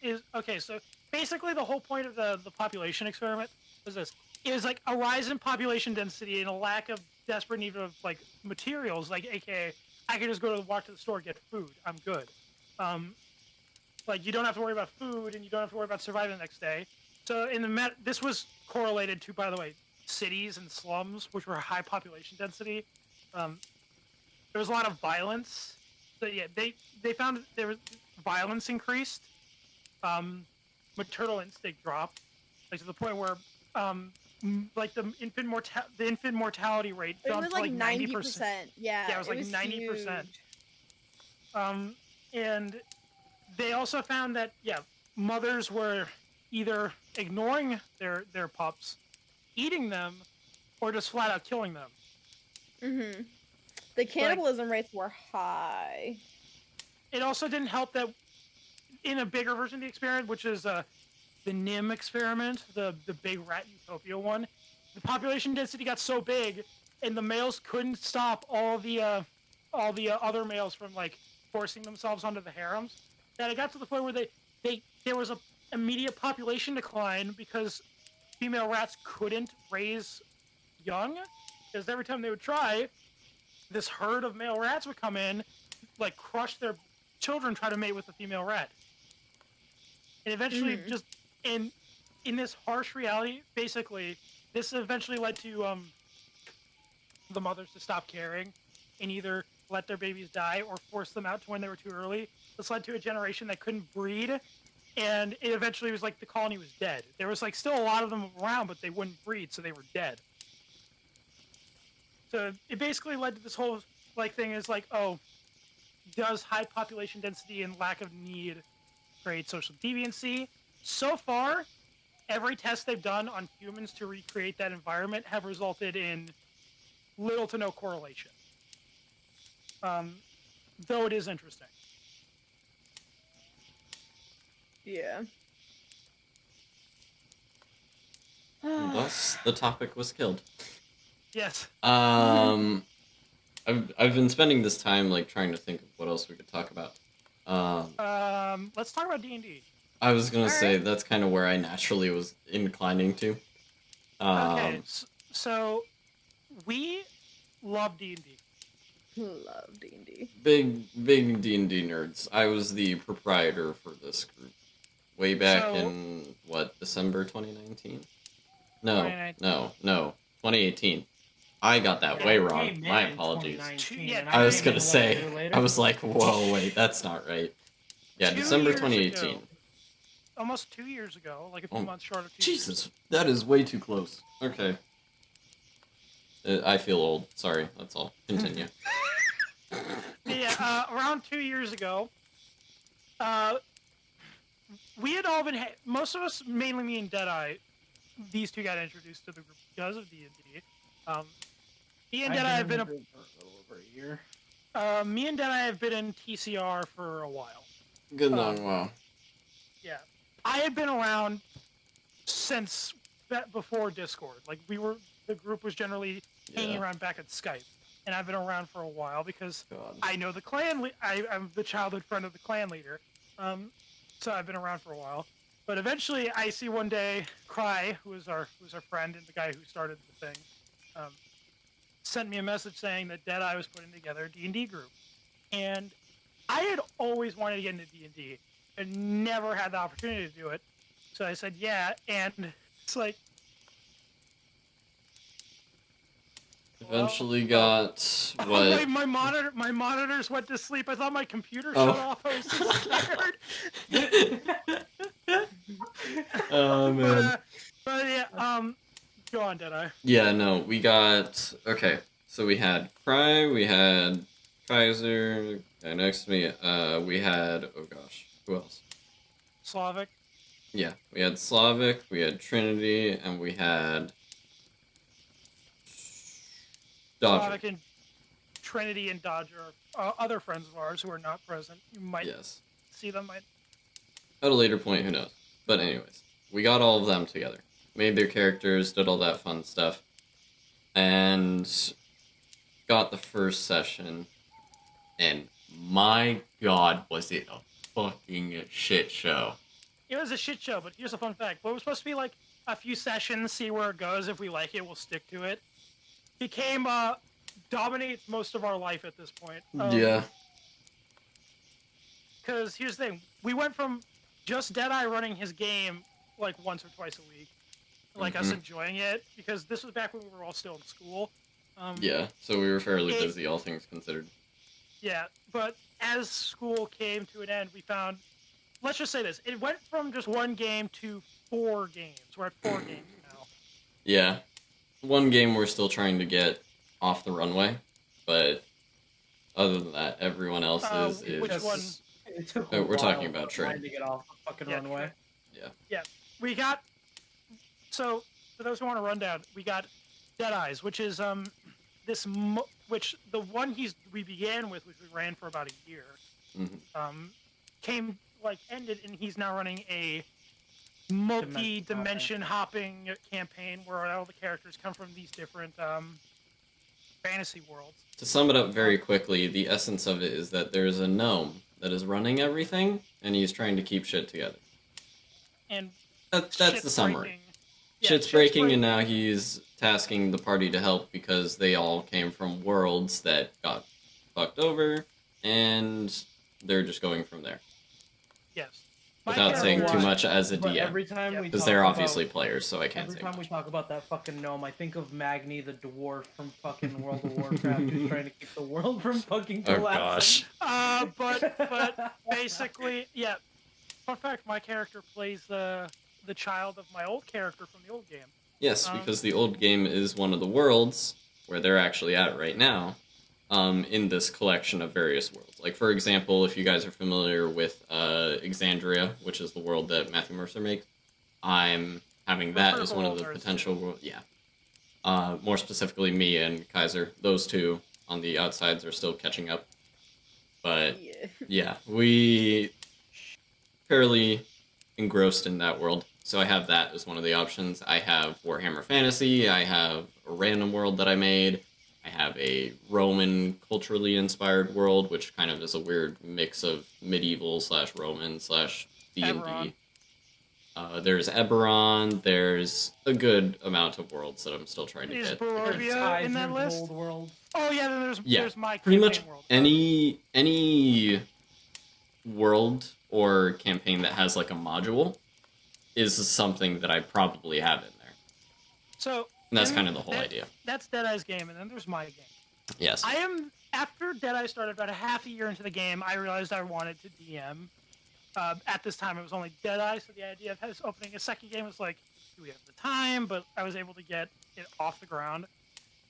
is okay. So basically, the whole point of the population experiment was this: it was like a rise in population density and a lack of desperate need of like materials, like AKA I could just walk to the store, get food, I'm good. Like you don't have to worry about food and you don't have to worry about surviving the next day. So this was correlated to, by the way, cities and slums, which were high population density. There was a lot of violence. So yeah, they found that there was violence increased, maternal instinct dropped, like to the point where like the infant mortality rate jumped it was like 90%. Yeah, it was like 90%. And they also found that mothers were either ignoring their pups, eating them, or just flat out killing them. Mm-hmm. The cannibalism rates were high. It also didn't help that in a bigger version of the experiment, which is the NIM experiment, the big rat utopia one, the population density got so big, and the males couldn't stop all the other males from like forcing themselves onto the harems, that it got to the point where there was a immediate population decline because female rats couldn't raise young, because every time they would try, this herd of male rats would come in, like crush their children, try to mate with the female rat, and eventually just in this harsh reality, basically, this eventually led to the mothers to stop caring and either let their babies die or force them out to when they were too early. This led to a generation that couldn't breed and it eventually was like the colony was dead. There was like still a lot of them around, but they wouldn't breed, so they were dead. So it basically led to this whole like thing is like, oh, does high population density and lack of need create social deviancy? So far, every test they've done on humans to recreate that environment have resulted in little to no correlation. Though it is interesting. Yeah. Thus, the topic was killed. Yes. I've been spending this time like trying to think of what else we could talk about. Let's talk about D&D. I was gonna say Alright. that's kind of where I naturally was inclining to. Okay, so we love D&D. Love D&D. Big D&D nerds. I was the proprietor for this group way back So- in what, December 2019? No, 2019. no, 2018. I got that Yeah, way I wrong. came in My in apologies. 2019, Yeah, and I was came gonna in, what, a say, year later? I was like, whoa, wait, that's not right. Yeah, 2 December years 2018. ago. Almost 2 years ago, like a few Oh, months short of 2 years. Jesus, that is way too close. Okay. I feel old. Sorry, that's all. Continue. Yeah, around 2 years ago, we had all been most of us, mainly me and Deadeye. These two got introduced to the group because of D&D. Me and I've Deadeye have in been the group for a little over a year. me and Deadeye have been in TCR for a while. Good long while. Yeah, I had been around since before Discord. Like the group was generally hanging Yeah. around back at Skype, and I've been around for a while because God. I know the clan. I'm the childhood friend of the clan leader, so I've been around for a while. But eventually, I see one day Cry, who was our friend and the guy who started the thing, sent me a message saying that Deadeye was putting together a D&D group, and I had always wanted to get into D&D and never had the opportunity to do it. So I said yeah, and it's like Eventually got oh, what? my monitors went to sleep. I thought my computer Oh. shut off. I was so scared. Oh man. But yeah, go on, Deadeye. Yeah, no, we got okay. So we had Cry, we had Kaiser, guy next to me. We had oh gosh, who else? Slavic. Yeah, we had Slavic, we had Trinity, and we had Dodger. Slavic and Trinity and Dodger are other friends of ours who are not present. You might Yes. see them. At a later point, who knows? But anyways, we got all of them together, made their characters, did all that fun stuff, and got the first session. And my God, was it a fucking shit show! It was a shit show, but here's a fun fact. What was supposed to be like a few sessions, see where it goes. If we like it, we'll stick to it. Became dominates most of our life at this point. Yeah. Because here's the thing: we went from just Deadeye running his game like once or twice a week, like us enjoying it, because this was back when we were all still in school. Yeah, so we were fairly busy, all things considered. Yeah, but as school came to an end, we found. Let's just say this: it went from just one game to 4 games. We're at 4 games now. Yeah. One game we're still trying to get off the runway, but other than that, everyone else is... Which one? It took Oh, a we're talking while about trying Trey. to get off the fucking Yeah, runway. We got. So for those who want to run down, we got Deadeyes, which is which the one we began with, which we ran for about a year, ended, and he's now running a multi-dimension hopping campaign where all the characters come from these different fantasy worlds. To sum it up very quickly, the essence of it is that there's a gnome that is running everything, and he's trying to keep shit together. And That's shit's the summary. breaking. Yeah, Shit's breaking, and now he's tasking the party to help because they all came from worlds that got fucked over, and they're just going from there. Yes. Without saying too much as a But DM. every time we Because talk they're about- obviously players, so I can't Every say time we much. talk about that fucking gnome, I think of Magni the dwarf from fucking World of Warcraft who's trying to keep the world from fucking Oh collapsing. gosh. But basically, yeah. fun fact: my character plays the child of my old character from the old game. Yes, because the old game is one of the worlds where they're actually at right now, in this collection of various worlds. Like, for example, if you guys are familiar with Exandria, which is the world that Matthew Mercer makes, I'm having that as one of the potential worlds. Yeah. More specifically, me and Kaiser, those two on the outsides are still catching up. But yeah, we fairly engrossed in that world. So I have that as one of the options. I have Warhammer Fantasy. I have a random world that I made. I have a Roman culturally inspired world, which kind of is a weird mix of medieval / Roman / D&D. There's Eberron. There's a good amount of worlds that I'm still trying to get. Is Barovia in that list? Old world. Oh yeah, then there's my pretty much world. any world or campaign that has like a module is something that I probably have in there. So and that's kind of the whole idea. That's Deadeye's game, and then there's my game. Yes. After Deadeye started about a half a year into the game, I realized I wanted to DM. At this time, it was only Deadeye, so the idea of opening a second game was like, do we have the time? But I was able to get it off the ground.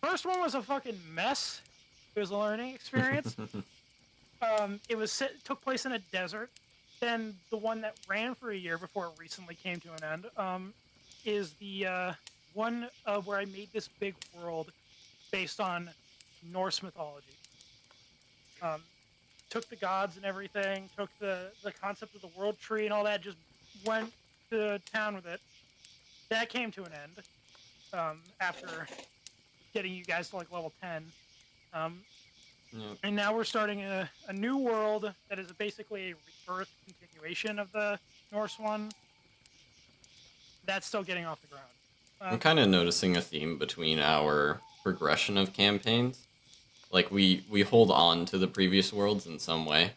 First one was a fucking mess. It was a learning experience. Took place in a desert. Then the one that ran for a year before it recently came to an end is the one where I made this big world based on Norse mythology. Took the gods and everything, took the concept of the world tree and all that, just went to town with it. That came to an end after getting you guys to like level 10. And now we're starting a new world that is basically a rebirth continuation of the Norse one. That's still getting off the ground. I'm kind of noticing a theme between our progression of campaigns. Like, we hold on to the previous worlds in some way,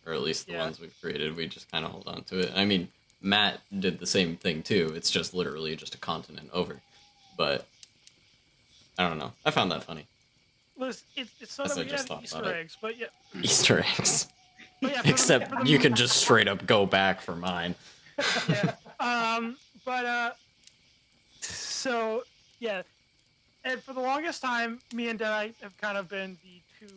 or at least the ones we've created, we just kind of hold on to it. I mean, Matt did the same thing, too. It's just literally just a continent over. But, I don't know. I found that funny. It's so that we have Easter eggs, but yeah. Easter eggs. Except you can just straight up go back for mine. Yeah. So, yeah. And for the longest time, me and Deadeye have kind of been the two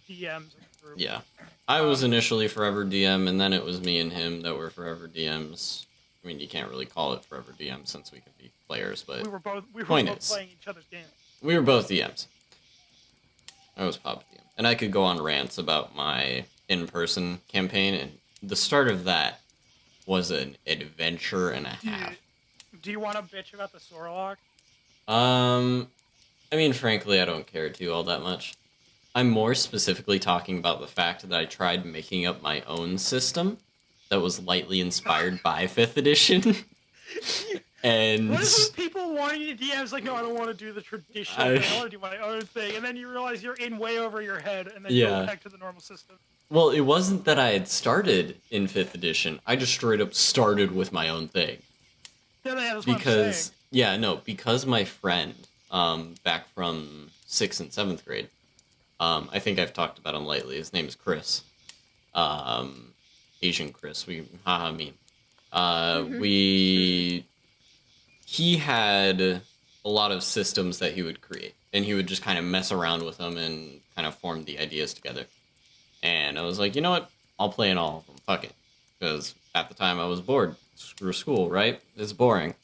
DMs of the group. Yeah. I was initially Forever DM, and then it was me and him that were Forever DMs. I mean, you can't really call it Forever DM since we could be players, but we were both playing each other's games. We were both DMs. I was Pop DM. And I could go on rants about my in-person campaign, and the start of that was an adventure and a half. Do you want to bitch about the Sorlock? I mean, frankly, I don't care to all that much. I'm more specifically talking about the fact that I tried making up my own system that was lightly inspired by 5th edition. And what is with people wanting to DMs like, no, I don't want to do the traditional thing, I want to do my own thing, and then you realize you're in way over your head, and then you go back to the normal system. Well, it wasn't that I had started in 5th edition. I just straight up started with my own thing. That's what I'm saying. Because my friend, back from 6th and 7th grade, I think I've talked about him lately. His name is Chris. Asian Chris. He had a lot of systems that he would create, and he would just kind of mess around with them and kind of form the ideas together. And I was like, you know what? I'll play in all of them. Fuck it. Because at the time I was bored. Screw school, right? It's boring.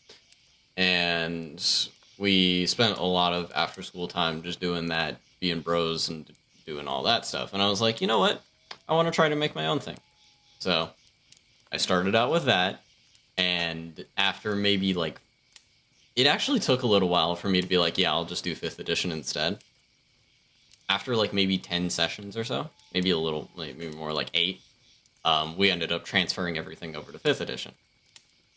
And we spent a lot of after-school time just doing that, being bros and doing all that stuff. And I was like, you know what? I want to try to make my own thing. So I started out with that. And after maybe it actually took a little while for me to be like, yeah, I'll just do 5th edition instead. After maybe 10 sessions or so, maybe more like 8, we ended up transferring everything over to 5th edition.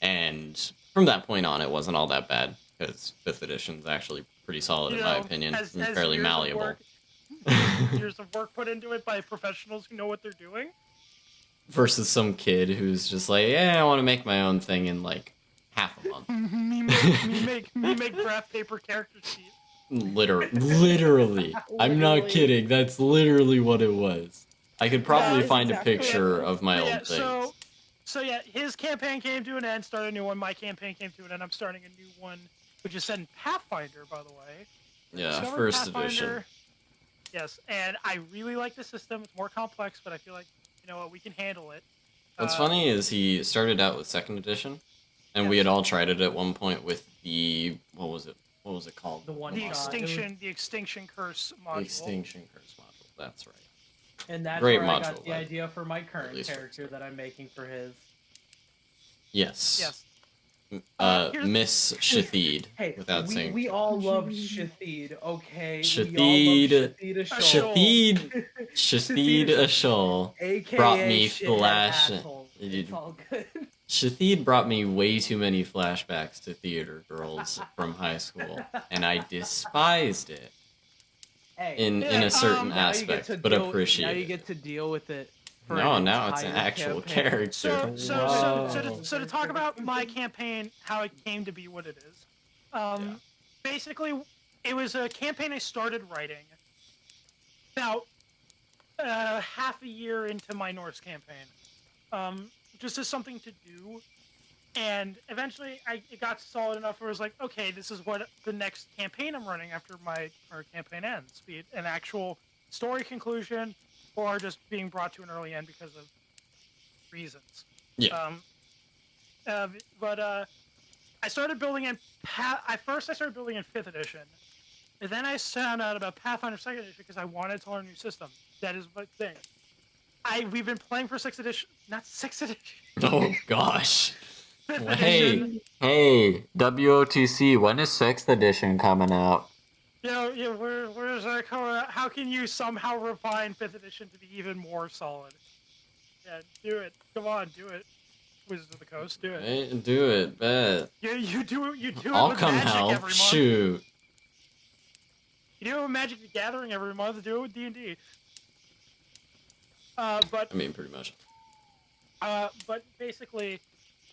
And from that point on, it wasn't all that bad, because 5th edition's actually pretty solid in my opinion, and fairly malleable. Years of work put into it by professionals who know what they're doing. Versus some kid who's just like, yeah, I want to make my own thing in half a month. me make graph paper character sheets. Literally. I'm not kidding. That's literally what it was. I could probably find a picture of my old things. So yeah, his campaign came to an end, started a new one. My campaign came to an end. I'm starting a new one, which is set in Pathfinder, by the way. Yeah, Discovered first edition. Pathfinder. Yes, and I really like the system. It's more complex, but I feel like, you know what, we can handle it. What's funny is he started out with second edition, and we Yes. had all tried it at one point with the what was it? What was it called? The one the shot. extinction curse module. The Extinction Curse module. That's right. And that's Great where I module, got the but idea for my at current least character that I'm making for his. Yes. Yes. Here's- Miss Shathid. Hey, without saying we all love Shathid, okay? Shathid. We all love Shathid Ashol. Shathid. Shathid Ashol AKA brought me shithead flash. asshole. It's all good. Shathid brought me way too many flashbacks to theater girls from high school, and I despised it Hey, in Yeah, a certain now you get aspect, to but deal, appreciate now you it. get to deal with it. For No, an now it's an entire actual campaign. character. So to talk about my campaign, how it came to be what it is. Basically, it was a campaign I started writing about half a year into my Norse campaign, just as something to do. And eventually, it got solid enough where I was like, okay, this is what the next campaign I'm running after my current campaign ends. Be it an actual story conclusion, or just being brought to an early end because of reasons. Yeah. But I started building in. I started building in 5th edition, and then I found out about Pathfinder 2nd edition because I wanted to learn a new system. That is my thing. We've been playing for 6th edition, not 6th edition. Oh gosh. 5th Hey, edition. hey, WOTC, when is 6th edition coming out? Where's that coming out? How can you somehow refine 5th edition to be even more solid? Yeah, do it. Come on, do it. Wizards of the Coast, do it. Hey, do it, bet. You do it I'll with come Magic help. every month. Shoot. You do it with Magic the Gathering every month. Do it with D&D. But I mean, pretty much. but basically,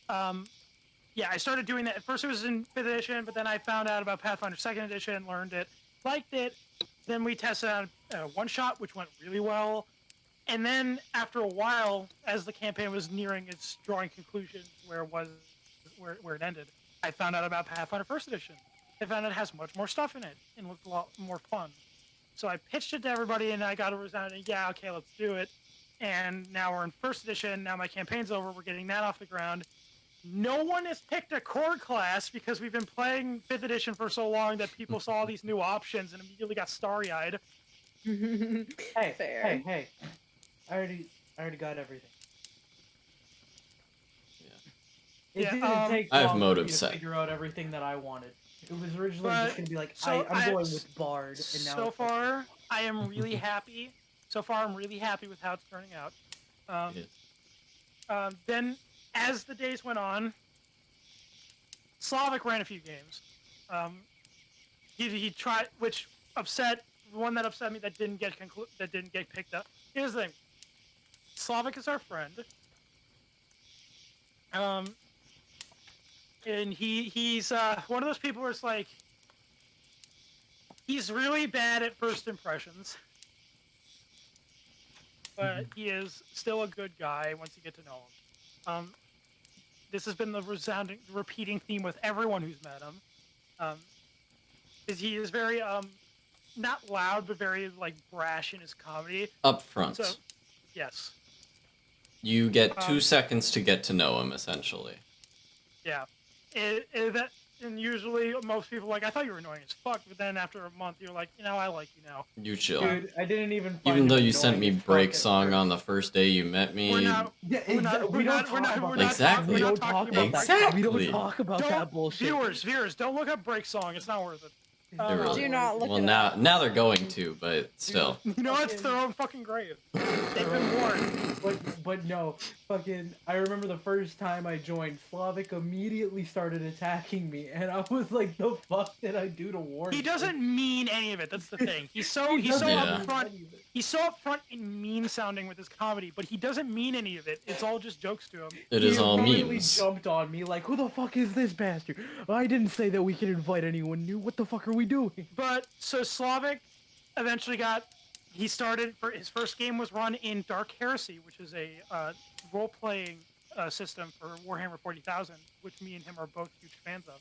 yeah, I started doing that. At first, it was in 5th edition, but then I found out about Pathfinder 2nd edition, learned it, liked it. Then we tested out one shot, which went really well. And then after a while, as the campaign was nearing its drawing conclusion, where it ended, I found out about Pathfinder 1st edition. I found it has much more stuff in it and looked a lot more fun. So I pitched it to everybody, and I got a resounding, yeah, okay, let's do it. And now we're in 1st edition. Now my campaign's over. We're getting that off the ground. No one has picked a core class because we've been playing 5th edition for so long that people saw all these new options and immediately got starry-eyed. Hey, Fair. hey. I already got everything. It Yeah, didn't take I have long for motive me to set. figure out everything that I wanted. It was originally But- just gonna be like, so I'm going with Bard, and now So it's like- far, I am really happy. So far, I'm really happy with how it's turning out. Yes. Then, as the days went on, Slavic ran a few games. He tried, which upset one that upset me that didn't get picked up. Here's the thing: Slavic is our friend, and he's one of those people where it's like he's really bad at first impressions. But he is still a good guy once you get to know him. This has been the repeating theme with everyone who's met him. Is he is very not loud, but very like brash in his comedy. Up front. So, yes, You get 2 seconds to get to know him, essentially. yeah. And usually most people are like, I thought you were annoying as fuck, but then after a month you're like, I like you now. You chill. Dude, I didn't even. Find Even though him you sent annoying me as fuck break at song first. on the first day you met me. We're not. Yeah, We're not. we don't talk about that. Exactly. We don't talking talk about about break that. song. We Exactly. don't talk about that bullshit. Viewers, don't look up break song. It's not worth it. really- Do not look Well, it now up. now they're going to, but still. You know, it's their own fucking grave. They've been warned. But no, fucking. I remember the first time I joined, Slavic immediately started attacking me, and I was like, "The fuck did I do to warn?" He you?" doesn't mean any of it. That's the thing. He's so doesn't Yeah. mean upfront. any of it. He's so upfront and mean sounding with his comedy, but he doesn't mean any of it. It's all just jokes to him. It He is all immediately memes. jumped on me like, "Who the fuck is this bastard? I didn't say that we can invite anyone new. What the fuck are we doing?" But so Slavic eventually he started for his first game was run in Dark Heresy, which is a role-playing system for Warhammer 40,000, which me and him are both huge fans of.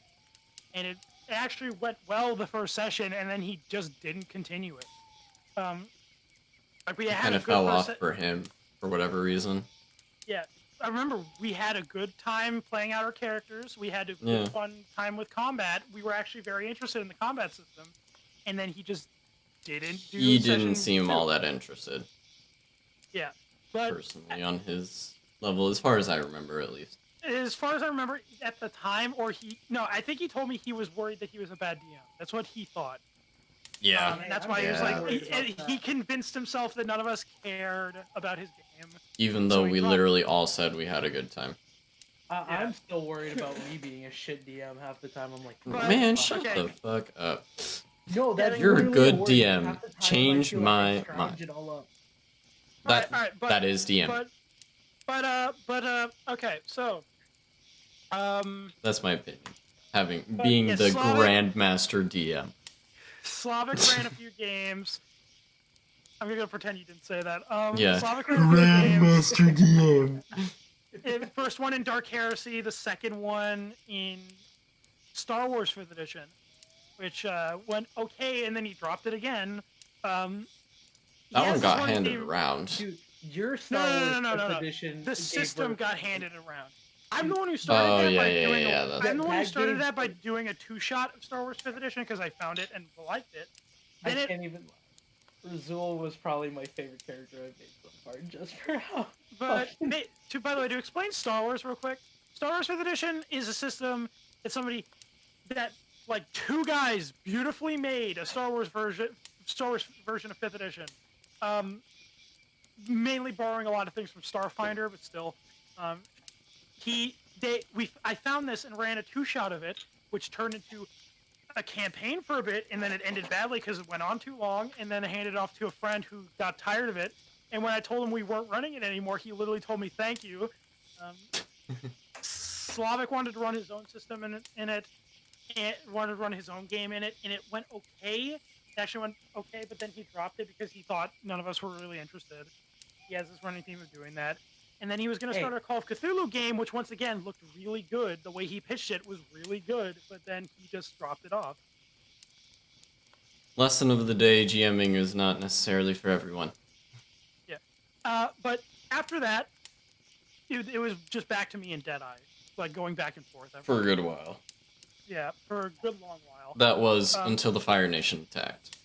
And it actually went well the first session, and then he just didn't continue it. Like we had Kind a of good fell first off for him for whatever reason. Yeah, I remember we had a good time playing out our characters. We had a good fun time with combat. We were actually very interested in the combat system, and then he just didn't do. He didn't session seem 2. all that interested. Yeah, but Personally, on his level, as far as I remember, at least. as far as I remember, at the time, I think he told me he was worried that he was a bad DM. That's what he thought. Yeah. And that's I'm why he was very like, worried about he that. convinced himself that none of us cared about his game. Even So though he we thought- literally all said we had a good time. I'm still worried about me being a shit DM half the time. I'm like, But- Man, fuck. shut okay. the fuck up. No, that's You're a literally good worry. DM. Half the time, Change I feel my like I scrounge mind. it all up. That Alright, but that is DM. Okay, so, That's my opinion. But, Being yeah, the Slavic- Grandmaster DM. Slavic ran a few games. I'm gonna pretend you didn't say that. Yeah. Slavic ran a few games. DM. First one in Dark Heresy, the second one in Star Wars 5th edition, which went okay, and then he dropped it again. That one got handed game- around. Dude, your Star No, Wars no. Fifth edition. The gave system birth- got handed around. I'm the one who started Oh, that yeah, by yeah, doing. yeah, I'm that's- the one who That started gave- that by doing a 2-shot of Star Wars 5th edition because I found it and liked it. I Then it can't even. Razul was probably my favorite character I've made so far, just for how. But by the way, to explain Star Wars real quick, Star Wars 5th edition is a system that like two guys beautifully made a Star Wars version of 5th edition. Mainly borrowing a lot of things from Starfinder, but still, I found this and ran a 2-shot of it, which turned into a campaign for a bit, and then it ended badly because it went on too long, and then I handed it off to a friend who got tired of it. And when I told him we weren't running it anymore, he literally told me thank you. Slavic wanted to run his own system in it, and wanted to run his own game in it, and it went okay. It actually went okay, but then he dropped it because he thought none of us were really interested. He has this running theme of doing that. And then he was going to start a Call of Cthulhu game, which once again looked really good. The way he pitched it was really good, but then he just dropped it off. Lesson of the day: GMing is not necessarily for everyone. But after that, it was just back to me and Deadeye, like going back and forth. For a good while. Yeah, for a good long while. That was until the Fire Nation attacked.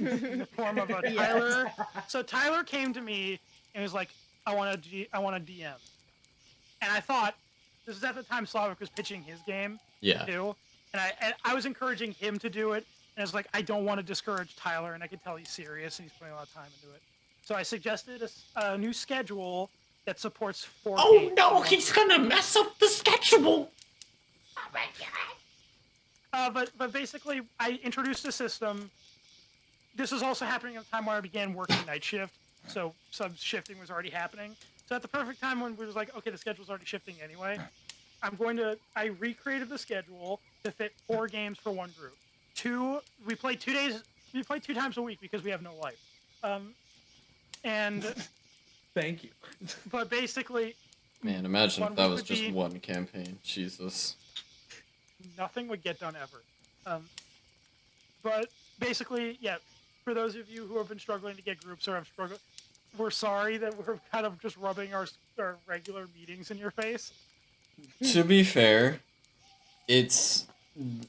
In the form of a Yes. Tyler. So Tyler came to me and was like, I want a DM. And I thought, this is at the time Slavic was pitching his game Yeah. too. And I was encouraging him to do it. And I was like, I don't want to discourage Tyler, and I could tell he's serious and he's putting a lot of time into it. So I suggested a new schedule that supports 4 games. no, he's gonna mess up the schedule! Oh my god. But basically, I introduced a system. This was also happening at the time where I began working night shift, so some shifting was already happening. So at the perfect time when we was like, okay, the schedule's already shifting anyway, I recreated the schedule to fit 4 games for one group. We play 2 times a week because we have no life. And Thank you. but basically, Man, imagine One if that week was would just be- one campaign. Jesus. nothing would get done ever. But basically, yeah, for those of you who have been struggling to get groups or have struggled, we're sorry that we're kind of just rubbing our regular meetings in your face. To be fair,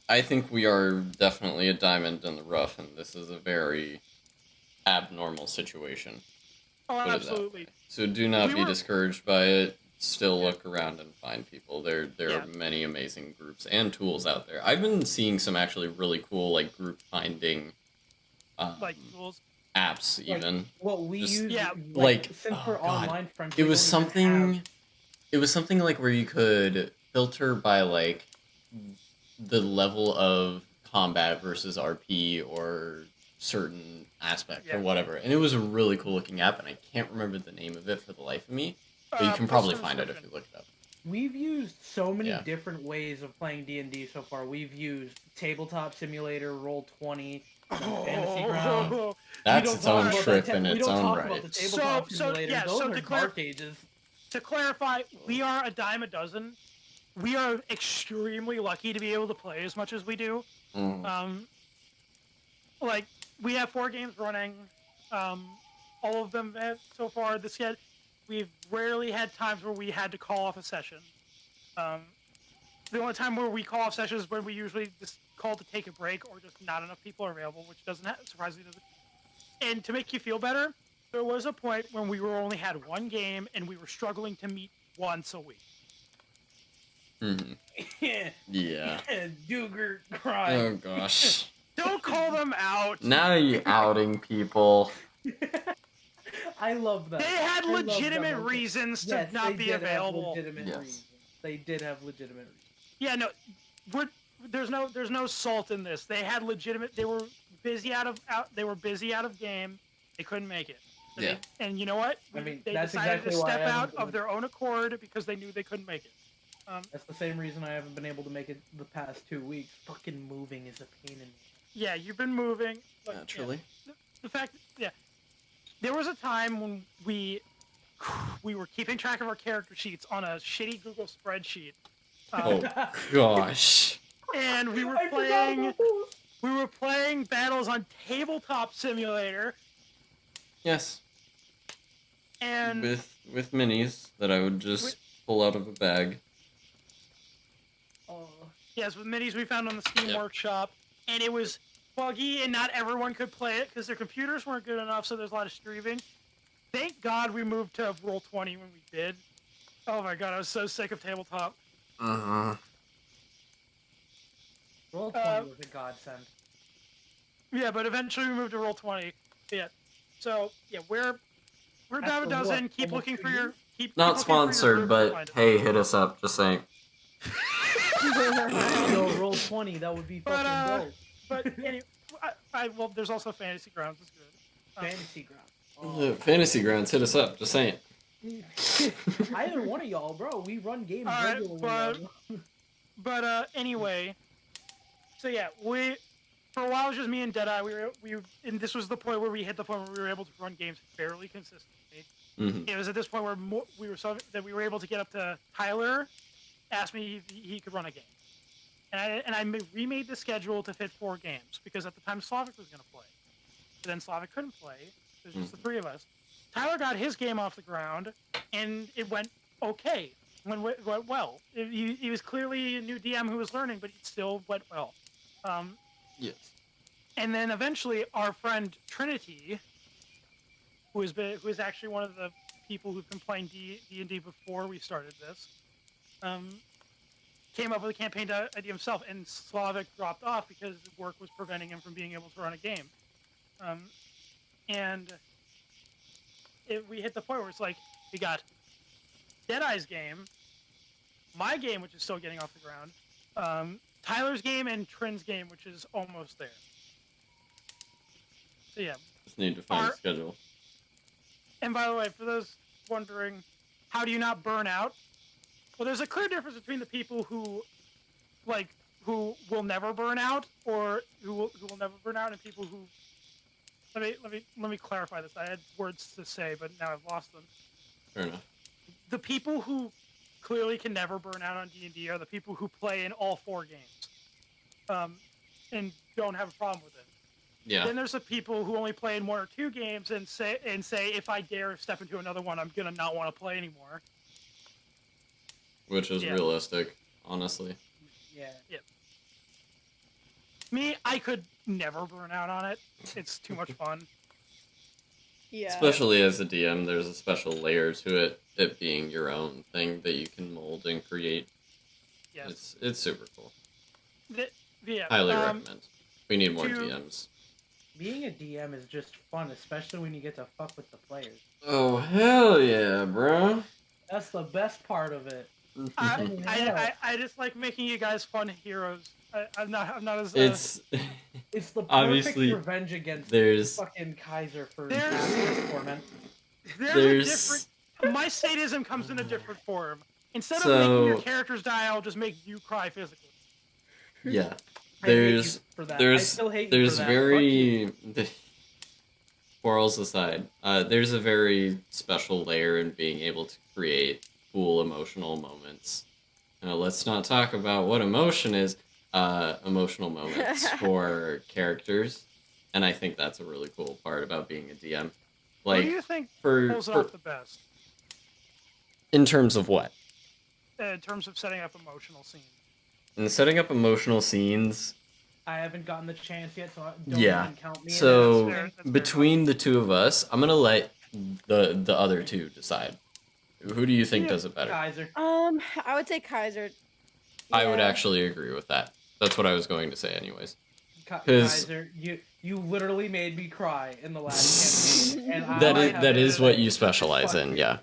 I think we are definitely a diamond in the rough, and this is a very abnormal situation. Oh, Put it that absolutely. way. So do not We be were- discouraged by it. Still look around and find people. There Yeah. are many amazing groups and tools out there. I've been seeing some actually really cool like group finding Like tools. apps even. What we Just- use, Yeah. Like, since oh we're God. online friends, It we was don't even have- something. It was something like where you could filter by like the level of combat versus RP or certain aspect Yeah. or whatever, and it was a really cool looking app, and I can't remember the name of it for the life of me. But you can probably Postal find it if description. you look it up. We've used so many Yeah. different ways of playing D&D so far. We've used Tabletop Simulator, Roll20, Fantasy Ground. That's We don't its talk own about trip that in we its don't own talk right. about the Tabletop So, Simulator. yeah, Those so are declare- dark ages. To clarify, we are a dime a dozen. We are extremely lucky to be able to play as much as we do. Like, we have 4 games running. All of them have, so far this year. We've rarely had times where we had to call off a session. The only time where we call off sessions is when we usually just call to take a break or just not enough people are available, which surprisingly doesn't. And to make you feel better, there was a point when we only had 1 game and we were struggling to meet once a week. Yeah. Yeah. Duger cry. Oh gosh. Don't call them out. Now you're outing people. I love that. They had I love legitimate them. reasons to Yes, not they be did have available. legitimate Yes. reasons. They did have legitimate reasons. Yeah, no, there's no salt in this. They had legitimate. They were busy out of game. They couldn't make it. So Yeah. And you know what? I mean, they that's decided exactly to why I step haven't out been- of their own accord because they knew they couldn't make it. That's the same reason I haven't been able to make it the past 2 weeks. Fucking moving is a pain in the... Yeah, you've been moving. But, Naturally. yeah, the fact, yeah, there was a time when we were keeping track of our character sheets on a shitty Google spreadsheet. Oh gosh. And we were I forgot playing. about those. We were playing battles on Tabletop Simulator, Yes. and With minis that I would just pull out of a bag. Oh, yes, with minis we found on the Steam Yep. Workshop, and it was buggy, and not everyone could play it because their computers weren't good enough. So there's a lot of streaming. Thank God we moved to Roll20 when we did. Oh my God, I was so sick of Tabletop. Roll20 was a godsend. Yeah, but eventually we moved to Roll20. Yeah, so yeah, we're dime a After dozen. what, Keep almost looking 2 for your years? keep. Not keep looking for your sponsored, group to but find it. hey, hit us up. Just saying. Yo, Roll20, that would be But, fucking dope. But anyway, well, there's also Fantasy Grounds. Is good. Fantasy Ground. Fantasy Grounds, hit us up. Just saying. Either one of y'all, bro. We run games All right, regularly. But anyway, so yeah, for a while it was just me and Deadeye. And this was the point where we hit the point where we were able to run games fairly consistently. Mhm. It was at this point where we were able to get up to Tyler. Asked me if he could run a game, and I remade the schedule to fit 4 games because at the time Slavic was going to play, but then Slavic couldn't play. There's just the 3 of us. Tyler got his game off the ground, and it went okay. Went well. He was clearly a new DM who was learning, but it still went well. Yes. And then eventually, our friend Trinity, who is actually one of the people who've been playing D&D before we started this, came up with a campaign idea himself, and Slavic dropped off because work was preventing him from being able to run a game. And we hit the point where it's like, we got Deadeye's game, my game, which is still getting off the ground, Tyler's game, and Trin's game, which is almost there. So yeah. Just need to find a schedule. And by the way, for those wondering, how do you not burn out? Well, there's a clear difference between the people who will never burn out, or who will never burn out, and people who. Let me clarify this. I had words to say, but now I've lost them. Fair enough. The people who clearly can never burn out on D&D are the people who play in all 4 games, and don't have a problem with it. Yeah. Then there's the people who only play in 1 or 2 games and say if I dare step into another one, I'm gonna not want to play anymore. Which is realistic, honestly. Yeah. Me, I could never burn out on it. It's too much fun. Yeah. Especially as a DM, there's a special layer to it being your own thing that you can mold and create. Yes. It's super cool. Yeah. Highly recommend. We need more to- DMs. Being a DM is just fun, especially when you get to fuck with the players. Oh hell yeah, bro! That's the best part of it. I just like making you guys fun heroes. I'm not as. It's It's the perfect Obviously, revenge against there's fucking Kaiser for There's- past torment. there's there's- a different. My sadism comes in a different form. Instead of So- making your characters die, I'll just make you cry physically. yeah. I hate you There's for that. I there's still hate you there's for that. very quarrels aside, there's a very special layer in being able to create cool emotional moments. Now, let's not talk about what emotion is. Emotional moments for characters, and I think that's a really cool part about being a DM. What do Like, you think for, pulls it for off the best in terms of what? in terms of setting up emotional scenes? In setting up emotional scenes, I haven't gotten the chance yet, so don't yeah. even count me. So That's fair, that's between the two of us, I'm gonna let the other two decide. Who do you think Yeah, does it better? Kaiser. I would say Kaiser. I would Yeah. actually agree with that. That's what I was going to say, anyways. Ka- 'Cause- Kaiser, you literally made me cry in the last campaign, and I That is have- what you specialize Fuck in. you. Yeah.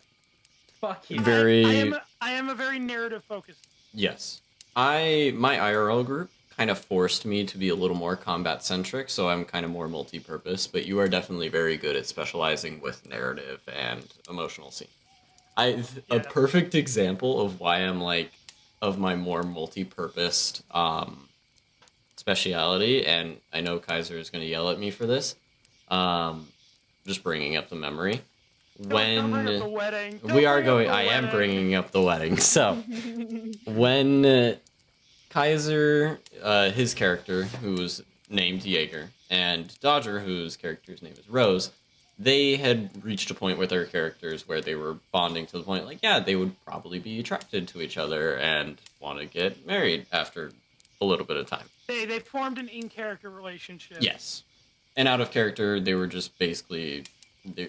Fuck you. Very- I am a very narrative focused. Yes. My IRL group kind of forced me to be a little more combat centric, so I'm kind of more multi-purpose, but you are definitely very good at specializing with narrative and emotional scene. A Yeah. perfect example of why I'm like of my more multi-purposed speciality, and I know Kaiser is going to yell at me for this. Just bringing up the memory. Don't bring up the When wedding. we are Don't bring going, up I the am wedding. bringing up the wedding. So when Kaiser, his character, who was named Jaeger, and Dodger, whose character's name is Rose, they had reached a point with their characters where they were bonding to the point, like, yeah, they would probably be attracted to each other and want to get married after a little bit of time. They formed an in-character relationship. Yes. And out of character, they were just basically,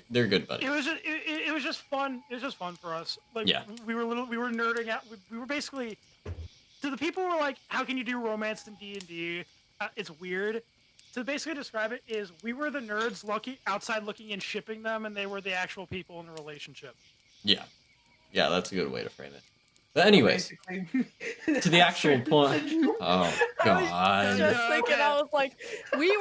they're good buddies. It was just fun. It was just fun for us. Like Yeah. we were nerding out. We were basically to the people who were like, how can you do romance in D&D? It's weird. To basically describe it is we were the nerds outside looking and shipping them, and they were the actual people in the relationship. Yeah. Yeah, that's a good way to frame it. But anyways, Basically. to the actual point. Oh, God. Just thinking, I was like, we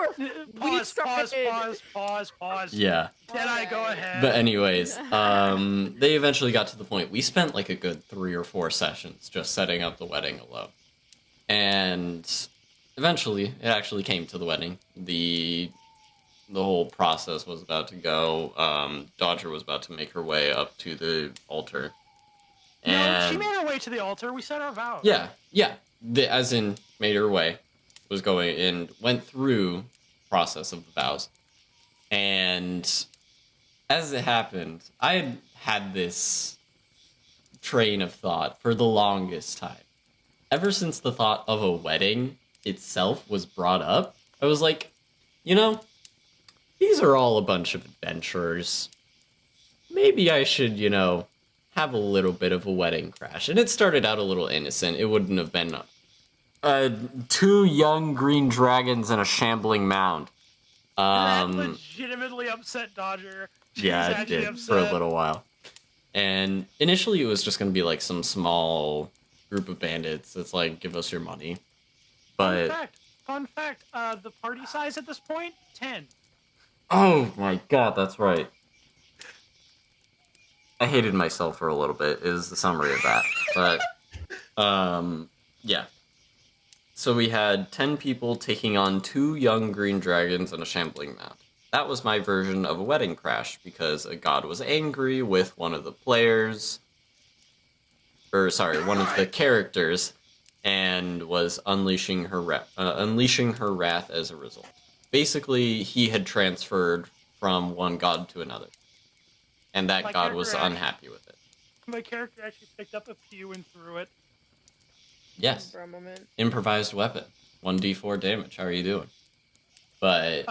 Pause. started. Pause. Yeah. Deadeye, go ahead. But anyways, they eventually got to the point. We spent like a good 3 or 4 sessions just setting up the wedding alone. And eventually, it actually came to the wedding. The whole process was about to go. Dodger was about to make her way up to the altar. No, And she made her way to the altar. We said our vows. yeah. As in, made her way, was going and went through process of the vows. And as it happened, I had this train of thought for the longest time. Ever since the thought of a wedding itself was brought up, I was like, these are all a bunch of adventurers. Maybe I should, have a little bit of a wedding crash. And it started out a little innocent. It wouldn't have been 2 young green dragons and a shambling mound. That legitimately upset Dodger. Yeah, She's it actually did upset. for a little while. And initially it was just going to be like some small group of bandits that's like, give us your money. But, Fun fact, the party size at this point, 10. oh my god, that's right. I hated myself for a little bit, is the summary of that. But, yeah. So we had 10 people taking on 2 young green dragons and a shambling mound. That was my version of a wedding crash, because a god was angry with one of the players, one of the characters, and was unleashing her wrath as a result. Basically, he had transferred from one god to another, and that My god was character unhappy with it. My character actually picked up a pew and threw it. Yes, For a moment. improvised weapon, 1d4 damage. How are you doing? But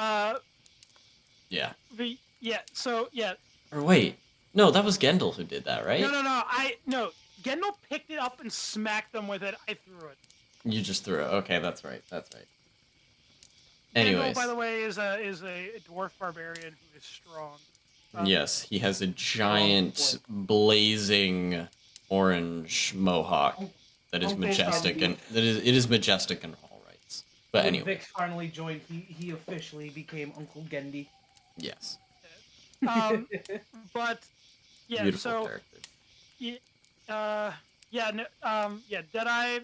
yeah. Yeah. Or wait, no, that was Gendel who did that, right? No. Gendel picked it up and smacked them with it. I threw it. You just threw it. Okay, that's right. Gendel, Anyways, by the way, is a dwarf barbarian who is strong. yes, he has a giant blazing orange mohawk that is Uncle majestic Gandhi. and it is majestic in all rights. But When anyway, Vix finally joined, he officially became Uncle Gendy. yes, But yeah, beautiful so character. Deadeye.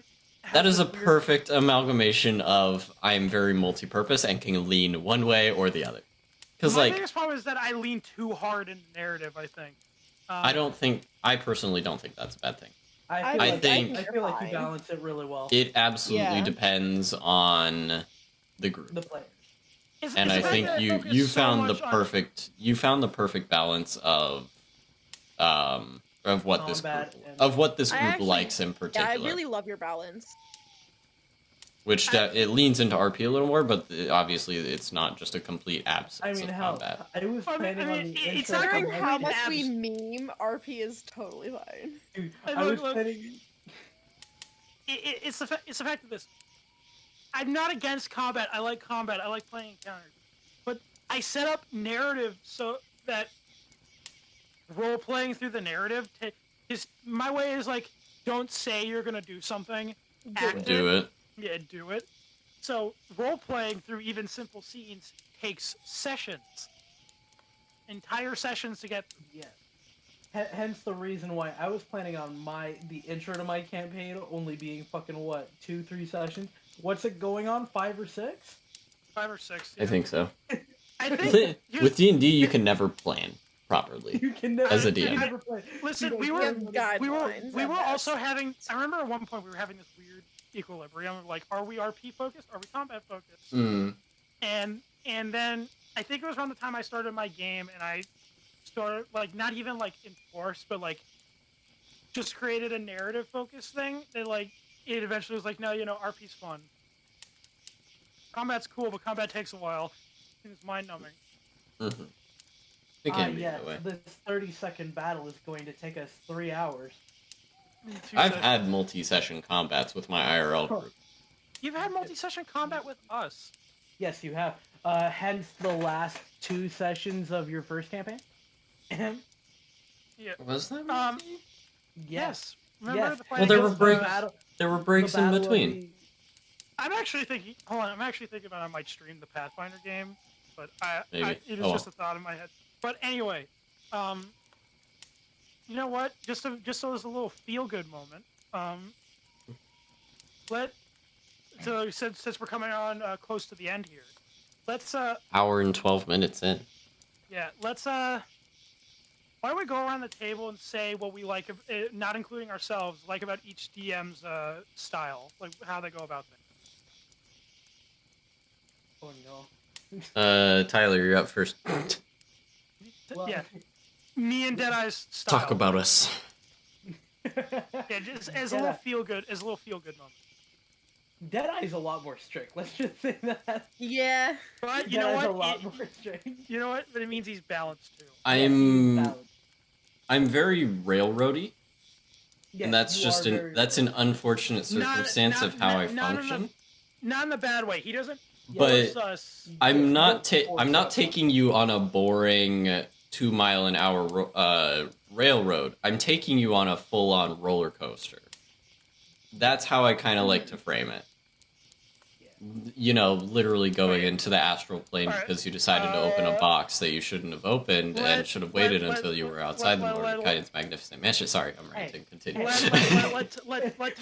That is a weird- perfect amalgamation of I am very multi-purpose and can lean one way or the other. Because My like biggest problem is that I lean too hard into narrative. I think. I personally don't think that's a bad thing. I think- I feel like you balance it really well. It absolutely Yeah. depends on the group. The players. And I the fact think that I you focus you so found the much on- perfect balance of what this Combat group and- of what this I group actually- likes in Yeah, particular. I really love your balance. Which it leans into RP a little more, but obviously it's not just a complete absence I mean, of hell, combat. I was planning on the it's intro. not Considering complete how much abs- we meme, RP is totally fine. Dude, Hey, I was look. planning. It's the fact of this. I'm not against combat. I like combat. I like playing encounters, but I set up narrative so that role playing through the narrative. Is my way is like, don't say you're gonna do something. Act Do it. Yeah, do it. So role playing through even simple scenes takes sessions, entire sessions to get. Yes. Hence the reason why I was planning on the intro to my campaign only being fucking what 2-3 sessions. What's it going on? 5 or 6? 5 or 6. I think so. I think With D&D, you can never plan properly. You can never, As a you DM. never play. Listen, You we don't were get guidelines we at were best. also having. I remember at one point we were having this weird equilibrium of like, are we RP focused? Are we combat focused? Mm. And then I think it was around the time I started my game, and I started like not even like enforced, but like just created a narrative focused thing. That like it eventually was like, no, RP's fun. Combat's cool, but combat takes a while. It's mind numbing. Mm-hmm. It can be that way. This 30-second battle is going to take us 3 hours. I've had multi-session combats with my IRL group. You've had multi-session combat with us. Yes, you have. Hence the last 2 sessions of your first campaign. Yeah. Was that? Yes. Remember Yes. the Well, there were The breaks. battle- There were the breaks in battle of between. the- I'm actually thinking. Hold on. I'm actually thinking about I might stream the Pathfinder game, but Maybe. it was just a thought in my head. But anyway, you know what? Just so there's a little feel good moment. Since we're coming on close to the end here, let's Hour and 12 minutes in. let's why don't we go around the table and say what we like, not including ourselves, like about each DM's style, like how they go about things. Oh no. Tyler, you're up first. Well, Yeah, me and Deadeye's style. Talk about us. Yeah, just as a little feel good, moment. Deadeye's a lot more strict. Let's just say that. Yeah. But you know Deadeye's what? a lot more strict. You know what? But it means he's balanced too. I'm very railroady, Yes, and that's you just are that's an unfortunate circumstance of how I function. Not in the bad way. He doesn't. But force us. I'm not I'm not taking you on a boring 2 mile an hour railroad. I'm taking you on a full on roller coaster. That's how I kind of like to frame it. Literally going into the astral plane because you decided to open a box that you shouldn't have opened and should have waited until you were outside the Lord Guidance Magnificent Mansion. Sorry, I'm ranting. Continue. Let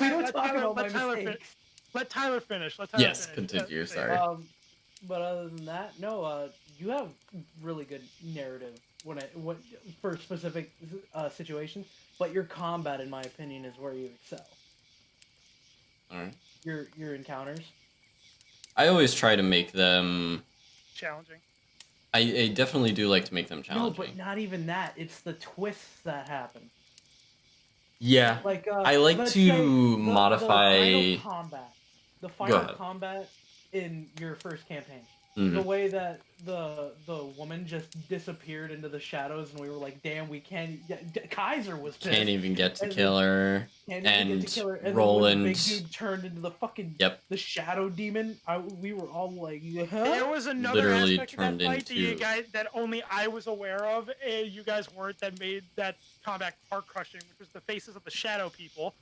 We don't talk about my Tyler finish. mistakes. Let Tyler finish. Yes, continue. Sorry. But other than that, no. You have really good narrative for specific situations. But your combat, in my opinion, is where you excel. All right. Your encounters. I always try to make them. Challenging. I definitely do like to make them No, challenging. but not even that. It's the twists that happen. Yeah. Like I like let's to say modify. The final combat in your first campaign. Mhm. The way that the woman just disappeared into the shadows, and we were like, "Damn, we can't." Yeah, Kaiser was pissed. Can't even get to And kill her. Can't even and get to kill her. And Roland- then when the big dude turned into the fucking the shadow demon. We were all like, There "Huh?" was another Literally aspect of that turned fight into- that only I was aware of. You guys weren't. That made that combat heart crushing, which was the faces of the shadow people.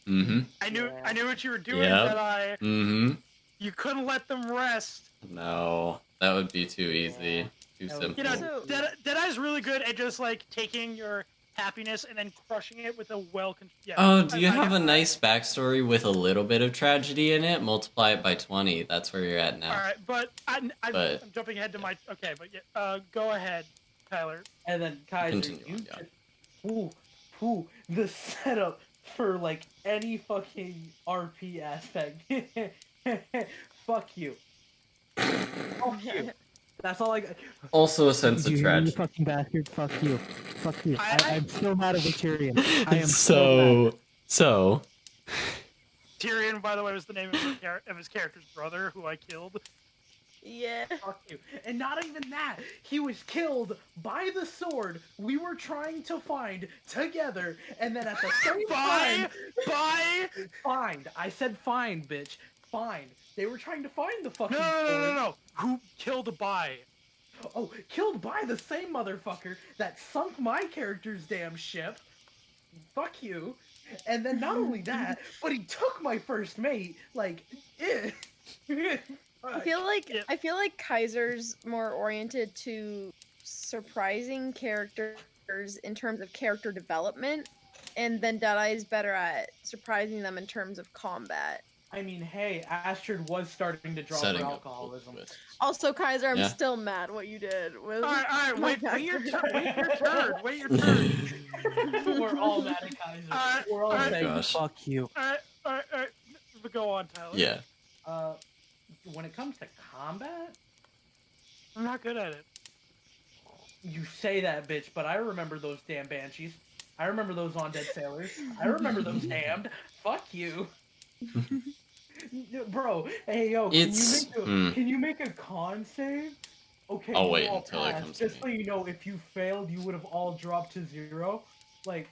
Mm-hmm. I knew what you were doing. Yep. That Mm-hmm. you couldn't let them rest. No, that would be too easy. Too That simple. would- Deadeye's really good at just like taking your happiness and then crushing it with a yeah. Oh, do you have a I- nice backstory with a little bit of tragedy in it? Multiply it by 20. That's where you're at now. All right, but I'm But- jumping ahead to my okay, but yeah, go ahead, Tyler. And then Kaiser, Continue you on, yeah. ooh, the setup for like any fucking RP aspect. Fuck you. Fuck you. That's all I got. Also a sense of You tragedy. fucking bastard. Fuck you. Fuck you. I- I'm still mad at Tyrion. I am so So, Tyrion, by the way, was the name of his character's brother, who I killed. Yeah. Fuck you. And not even that. He was killed by the sword we were trying to find together, and then at the same time, find. I said find, bitch. Find. They were trying to find the fucking sword. No. Who killed by? Oh, killed by the same motherfucker that sunk my character's damn ship. Fuck you. And then not only that, but he took my first mate. Like, eh. I feel like Yeah. Kaiser's more oriented to surprising characters in terms of character development, and then Deadeye is better at surprising them in terms of combat. I mean, hey, Astrid was starting to draw setting for up alcoholism. twists. Also, Kaiser, I'm Yeah. still mad what you did. With All right, my wait your character. turn. Wait your turn. We're all mad at Kaiser. We're all alright, saying, gosh. fuck you. All right. But go on, Tyler. Yeah. when it comes to combat, I'm not good at it. you say that, bitch, but I remember those damn banshees. I remember those undead sailors. I remember those damned. Fuck you. Bro, hey yo, It's- can you make a con save? Okay, I'll you wait all until it passed. comes to Just me. so you know, if you failed, you would have all dropped to 0. Like,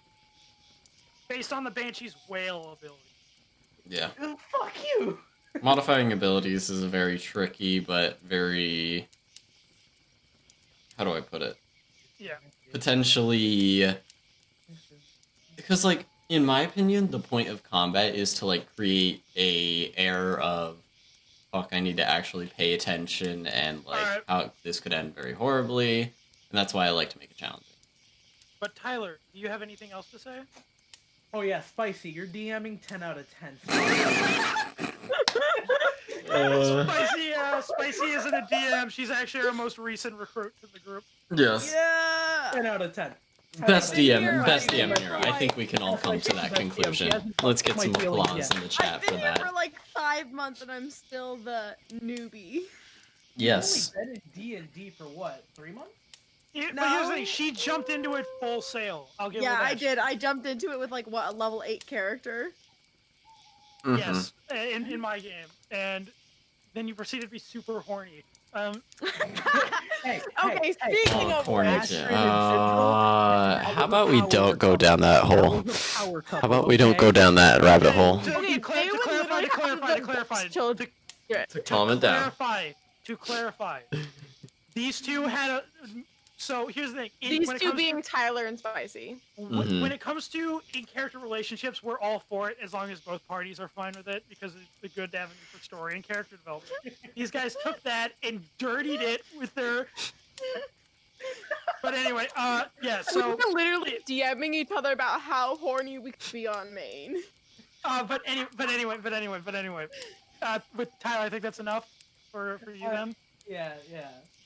Based on the Banshee's whale ability. Yeah. fuck you. Modifying abilities is a very tricky, but very... How do I put it? Yeah. Potentially... Because, like, in my opinion, the point of combat is to, like, create a air of, fuck, I need to actually pay attention, and, like, Alright. how this could end very horribly, and that's why I like to make it challenging. But Tyler, do you have anything else to say? Oh yeah, Spicy, you're DMing 10 out of 10. Spicy isn't a DM. She's actually our most recent recruit to the group. Yes. Yeah. 10 out of 10. Best Been DM, here, best I've been DM here here. for I think like- we can all come to that Best DM. She conclusion. hasn't Let's get touched some my feelings applause yet. in the chat I've for been here that. for like 5 months and I'm still the newbie. Yes. You've only been in D&D for what, 3 months? Yeah, But here's the No. thing, she jumped into it full sail. I'll give Yeah, her that. I did. I jumped into it with like what, a level 8 character. Mhm. Yes, in my game, and then you proceeded to be super horny. Hey, Okay, hey, speaking Oh, of corny which, jam. That How was about a we power don't go couple. down that hole? That was a power couple, How about we don't okay? go down that rabbit hole? To Okay, they would clarify, literally have the best children. Calm it down. To clarify, these two had a. So here's the thing. These when it two comes being Tyler and Spicy. Mhm. when it comes to in-character relationships, we're all for it as long as both parties are fine with it because it's a good avenue for story and character development. These guys took that and dirtied it with their. But anyway, yeah. We So, were literally DMing each other about how horny we could be on main. but anyway. With Tyler, I think that's enough for you then. Yeah.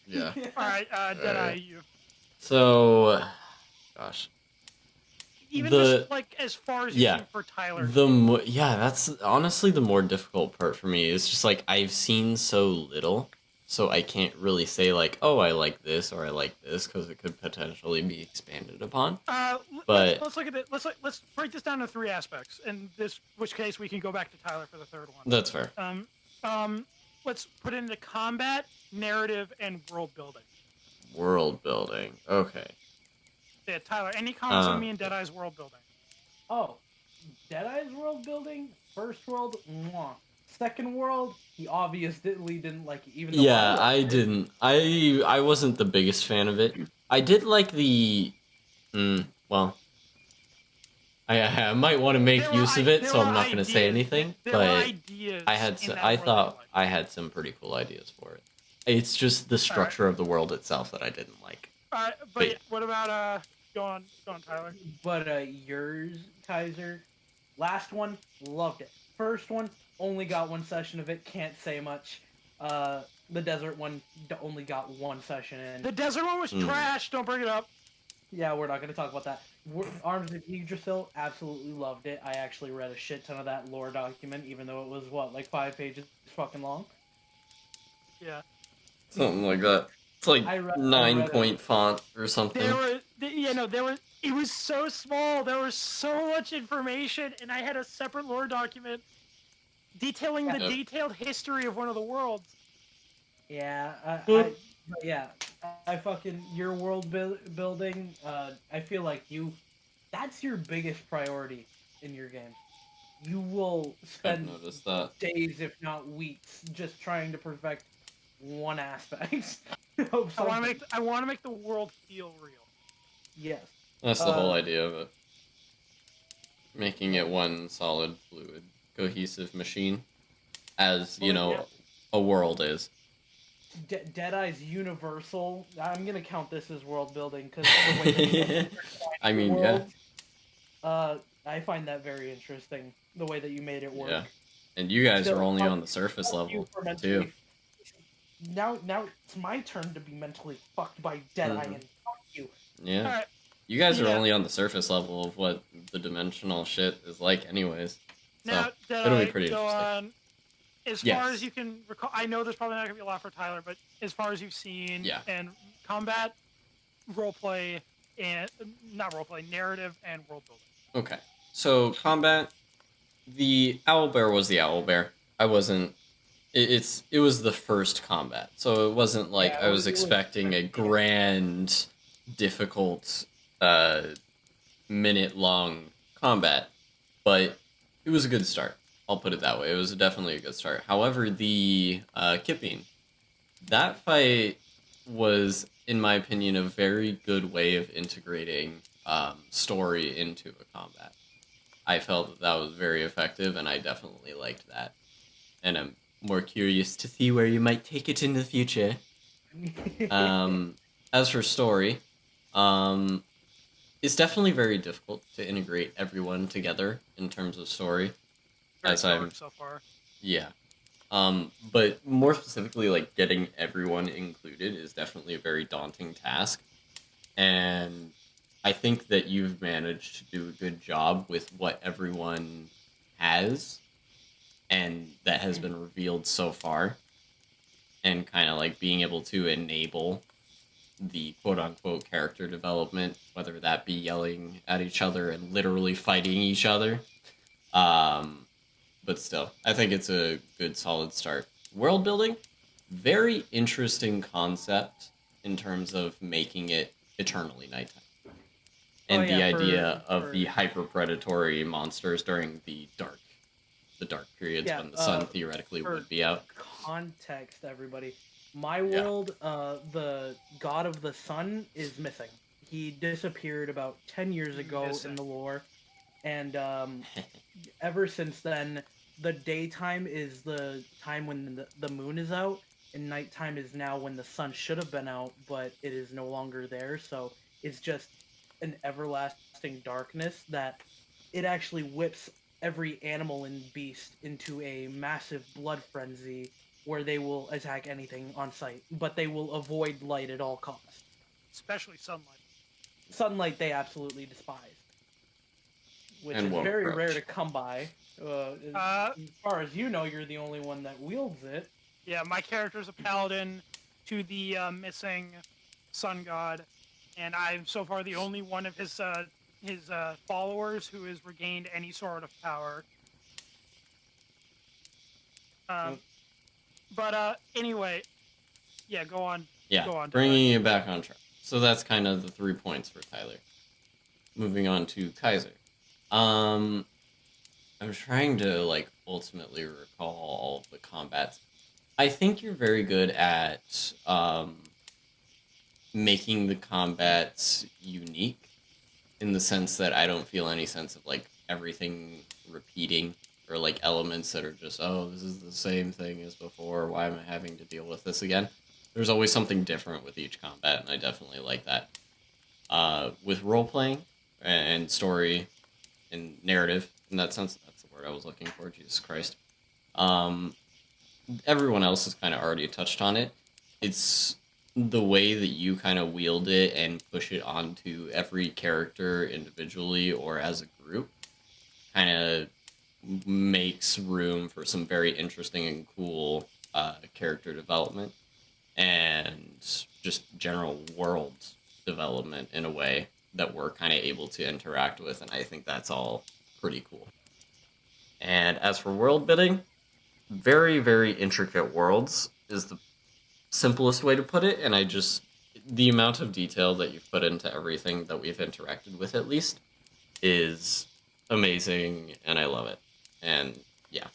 Yeah. All right, Deadeye, Alright. you. So, gosh, Even The- just like as far as you yeah, think for Tyler. that's honestly the more difficult part for me. It's just like I've seen so little, so I can't really say like, oh, I like this or I like this because it could potentially be expanded upon. But- let's look at it. Let's break this down to 3 aspects. In this, which case we can go back to Tyler for the 3rd one. That's fair. Let's put it into combat, narrative, and world building. World building. Okay. Yeah, Tyler. Any comments on me and Deadeye's world building? Oh, Deadeye's world building, first world, mwah. Second world, he obviously didn't like it, even though Yeah, liked I it. didn't. I wasn't the biggest fan of it. I did like the. Well, I might want to make There were use of it, there so I'm were not going to say ideas- anything. There were But ideas I had. in that I world thought that I had some pretty cool ideas for it. It's just the structure of the world itself that I didn't like. liked. But Wait. yeah, what about Go on, Tyler. But yours, Kaiser, last one, loved it. First one, only got one session of it, can't say much. The desert one only got one session in. The desert one was trash. Don't bring it up. Yeah, we're not going to talk about that. Arms of Yggdrasil, absolutely loved it. I actually read a shit ton of that lore document, even though it was, like 5 pages fucking long? Yeah. Something like that. It's like I read 9-point font or something. It was so small. There was so much information, and I had a separate lore document detailing the detailed history of one of the worlds. Yeah, I fucking, your world building, I feel like that's your biggest priority in your game. You will spend days, if not weeks, just trying to perfect one aspect of something. I want to make the world feel real. Yes. That's the whole idea of it. Making it one solid, fluid, cohesive machine, as, a world is. Deadeye's universal. I'm gonna count this as world building because the way I mean, world, I find that very interesting. The way that you made it work. Yeah, and you guys are only on the surface level too. Now it's my turn to be mentally fucked by Deadeye, and fuck you. Yeah, right. You guys are only on the surface level of what the dimensional shit is like, anyways. So now, it'll be pretty go interesting. on. As far as you can recall, I know there's probably not going to be a lot for Tyler, but as far as you've seen, and combat, roleplay, and not roleplay, narrative, and world building. Okay, so combat, the owlbear was the owlbear. I wasn't. It was the first combat, so it wasn't like I was expecting a grand, difficult, minute-long combat, but it was a good start. I'll put it that way. It was definitely a good start. However, the Kipping, that fight was, in my opinion, a very good way of integrating story into a combat. I felt that was very effective, and I definitely liked that. And I'm more curious to see where you might take it in the future. As for story, it's definitely very difficult to integrate everyone together in terms of story. So far. Yeah. But more specifically, like, getting everyone included is definitely a very daunting task. And I think that you've managed to do a good job with what everyone has, and that has been revealed so far. And kind of, like, being able to enable the quote-unquote character development, whether that be yelling at each other and literally fighting each other. But still, I think it's a good, solid start. World building, very interesting concept in terms of making it eternally nighttime. And the idea of the hyper-predatory monsters during the dark periods when the sun theoretically would be out. Context, everybody. My world, the god of the sun is missing. He disappeared about 10 years ago in the lore. And ever since then, the daytime is the time when the moon is out, and nighttime is now when the sun should have been out, but it is no longer there. So it's just an everlasting darkness that it actually whips every animal and beast into a massive blood frenzy where they will attack anything on sight, but they will avoid light at all costs. Especially sunlight. Sunlight they absolutely despise. Which is very rare to come by. As far as you know, you're the only one that wields it. Yeah, my character's a paladin to the missing sun god, and I'm so far the only one of his followers who has regained any sort of power. But anyway, yeah, go on. Yeah, go on, bringing it back on track. So that's kind of the 3 points for Tyler. Moving on to Kaiser. I'm trying to, like, ultimately recall all of the combats. I think you're very good at making the combats unique, in the sense that I don't feel any sense of, like, everything repeating, or, like, elements that are just, oh, this is the same thing as before, why am I having to deal with this again? There's always something different with each combat, and I definitely like that. with role playing and story and narrative in that sense. That's the word I was looking for. Jesus Christ. Everyone else has kind of already touched on it. It's the way that you kind of wield it and push it onto every character individually or as a group kind of makes room for some very interesting and cool character development and just general world development in a way that we're kind of able to interact with, and I think that's all pretty cool. And as for world building, very, very intricate worlds is the simplest way to put it, and the amount of detail that you've put into everything that we've interacted with, at least, is amazing, and I love it. And yeah,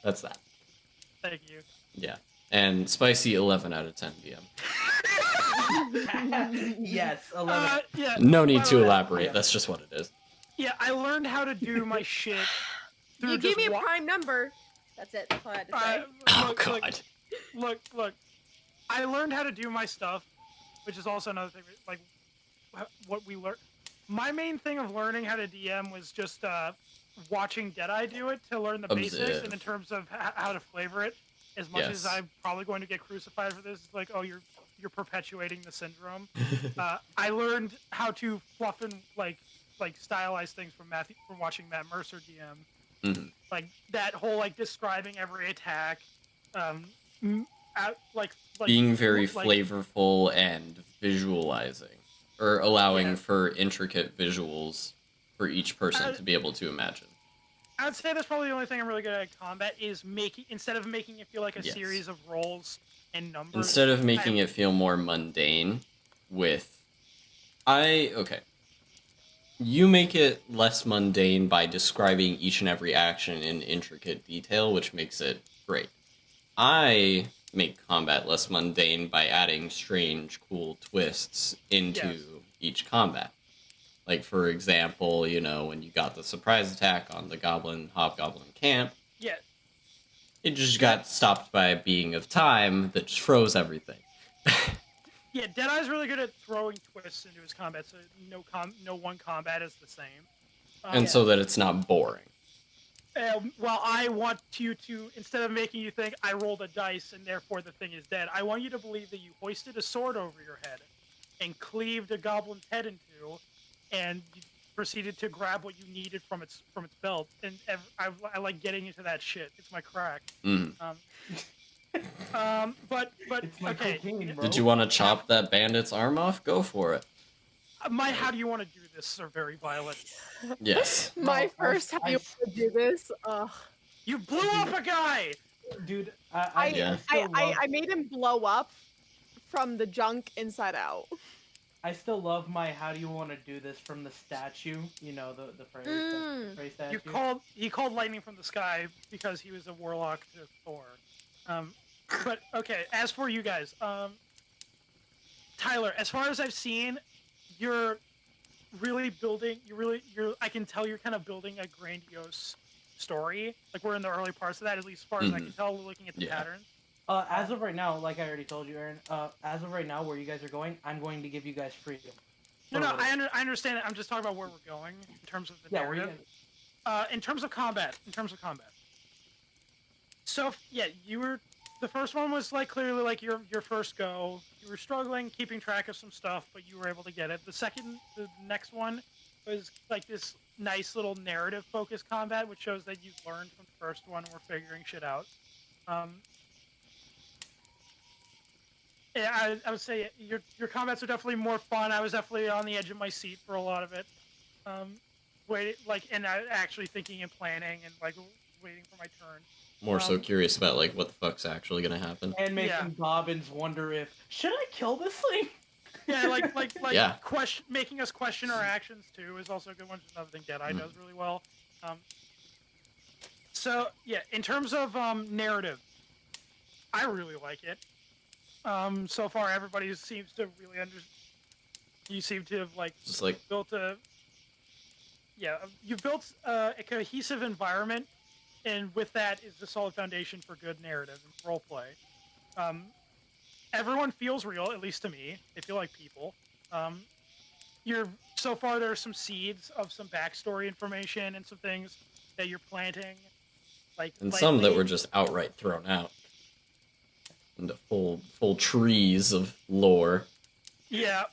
that's that. Thank you. Yeah, and spicy 11 out of 10 DM. Yes, 11. Yeah. No need by to the way, elaborate. That's just what it is. Yeah, I learned how to do my shit through You gave just me a prime number. That's it. That's all I had to say. Oh look, god. look. I learned how to do my stuff, which is also another thing. Like what we learned. My main thing of learning how to DM was just watching Deadeye do it to learn the basics, Observe. and in terms of how to flavor it. As much as Yes. I'm probably going to get crucified for this, it's like, oh, you're perpetuating the syndrome. I learned how to fluff and like stylize things from watching Matt Mercer DM. Mhm. Like that whole like describing every attack, like Being very like, flavorful and visualizing, or allowing Yeah. for intricate visuals for each person to be able to imagine. I would say that's probably the only thing I'm really good at combat is instead of making it feel like a Yes. series of rolls and numbers. Instead of making it feel more mundane you make it less mundane by describing each and every action in intricate detail, which makes it great. I make combat less mundane by adding strange, cool twists into Yes. each combat. Like, for example, when you got the surprise attack on the hobgoblin camp, Yeah, it just got stopped by a being of time that just froze everything. yeah. Deadeye's really good at throwing twists into his combat, so no one combat is the same. And so that it's not boring. Well, I want you to, instead of making you think I rolled a dice and therefore the thing is dead, I want you to believe that you hoisted a sword over your head and cleaved a goblin's head in two, and you proceeded to grab what you needed from its belt. And I like getting into that shit. It's my crack. Mhm. But It's my okay. cocaine, bro. Did you want to chop that bandit's arm off? Go for it. My how do you want to do this are very violent. Yes. My No, first I- how you want to do this. Ugh. You blew up a guy. Dude, Yeah. I made him blow up from the junk inside out. I still love my how do you want to do this from the statue, the phrase, Mm. phrase statue. He called lightning from the sky because he was a warlock to Thor. But okay, as for you guys, Tyler, as far as I've seen, you're really building. I can tell you're kind of building a grandiose story. Like we're in the early parts of that, at least as far as I can tell, looking at the Yeah. patterns. As of right now, like I already told you, Aaron, as of right now, where you guys are going, I'm going to give you guys freedom. No, Totally. I understand it. I'm just talking about where we're going in terms of the Yeah, where you narrative. In terms of combat. So yeah, the first one was like clearly like your first go. You were struggling, keeping track of some stuff, but you were able to get it. The next one was like this nice little narrative focused combat, which shows that you've learned from the first one and we're figuring shit out. Yeah, I would say your combats are definitely more fun. I was definitely on the edge of my seat for a lot of it. And actually thinking and planning and like waiting for my turn. More so curious about like what the fuck's actually gonna happen. And making Yeah. Bobbins wonder if should I kill this thing? Yeah, Yeah. making us question our actions too is also a good one. Which is another thing Deadeye does really well. So yeah, in terms of narrative, I really like it. So far everybody seems to really You seem to have like Just like built you've built a cohesive environment, and with that is the solid foundation for good narrative and roleplay. Everyone feels real, at least to me. They feel like people. you're so far there are some seeds of some backstory information and some things that you're planting, like And some that lightly. were just outright thrown out into full trees of lore. Yeah,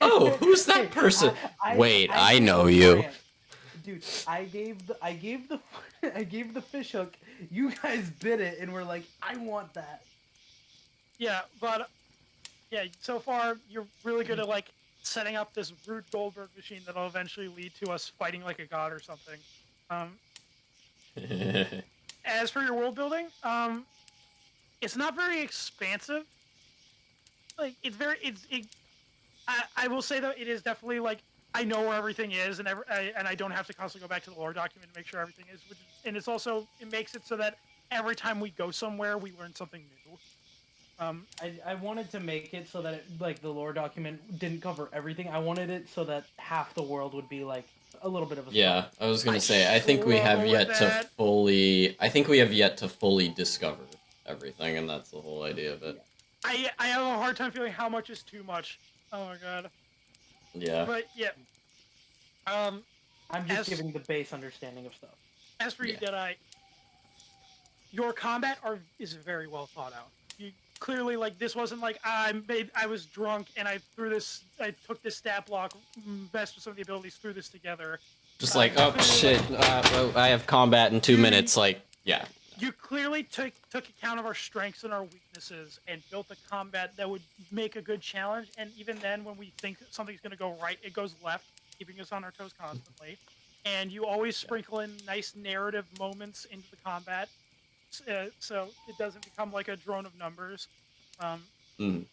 Oh, who's that person? Wait, I gave know the you. brand. Dude, I gave the I gave the fish hook. You guys bit it and were like, I want that. yeah, but yeah, so far you're really good at like setting up this Rube Goldberg machine that'll eventually lead to us fighting like a god or something. As for your world building, it's not very expansive. Like I will say though, it is definitely like I know where everything is, and I don't have to constantly go back to the lore document to make sure everything is. And it's also it makes it so that every time we go somewhere, we learn something new. I wanted to make it so that it, like the lore document didn't cover everything. I wanted it so that half the world would be like a little bit of a Yeah, I was gonna say, I think we struggle have with yet to that. fully discover everything, and that's the whole idea of it. I have a hard time feeling how much is too much. Oh my god. Yeah. But yeah. I'm just as- giving the base understanding of stuff. As for you, Yeah. Deadeye, your combat is very well thought out. You clearly like this wasn't like I was drunk and I took this stat block, messed with some of the abilities, threw this together. Just like, oh shit, I have combat in 2 minutes, like, yeah. You clearly took account of our strengths and our weaknesses and built a combat that would make a good challenge. And even then, when we think something's going to go right, it goes left, keeping us on our toes constantly. And you always sprinkle in nice narrative moments into the combat, so it doesn't become like a drone of numbers. And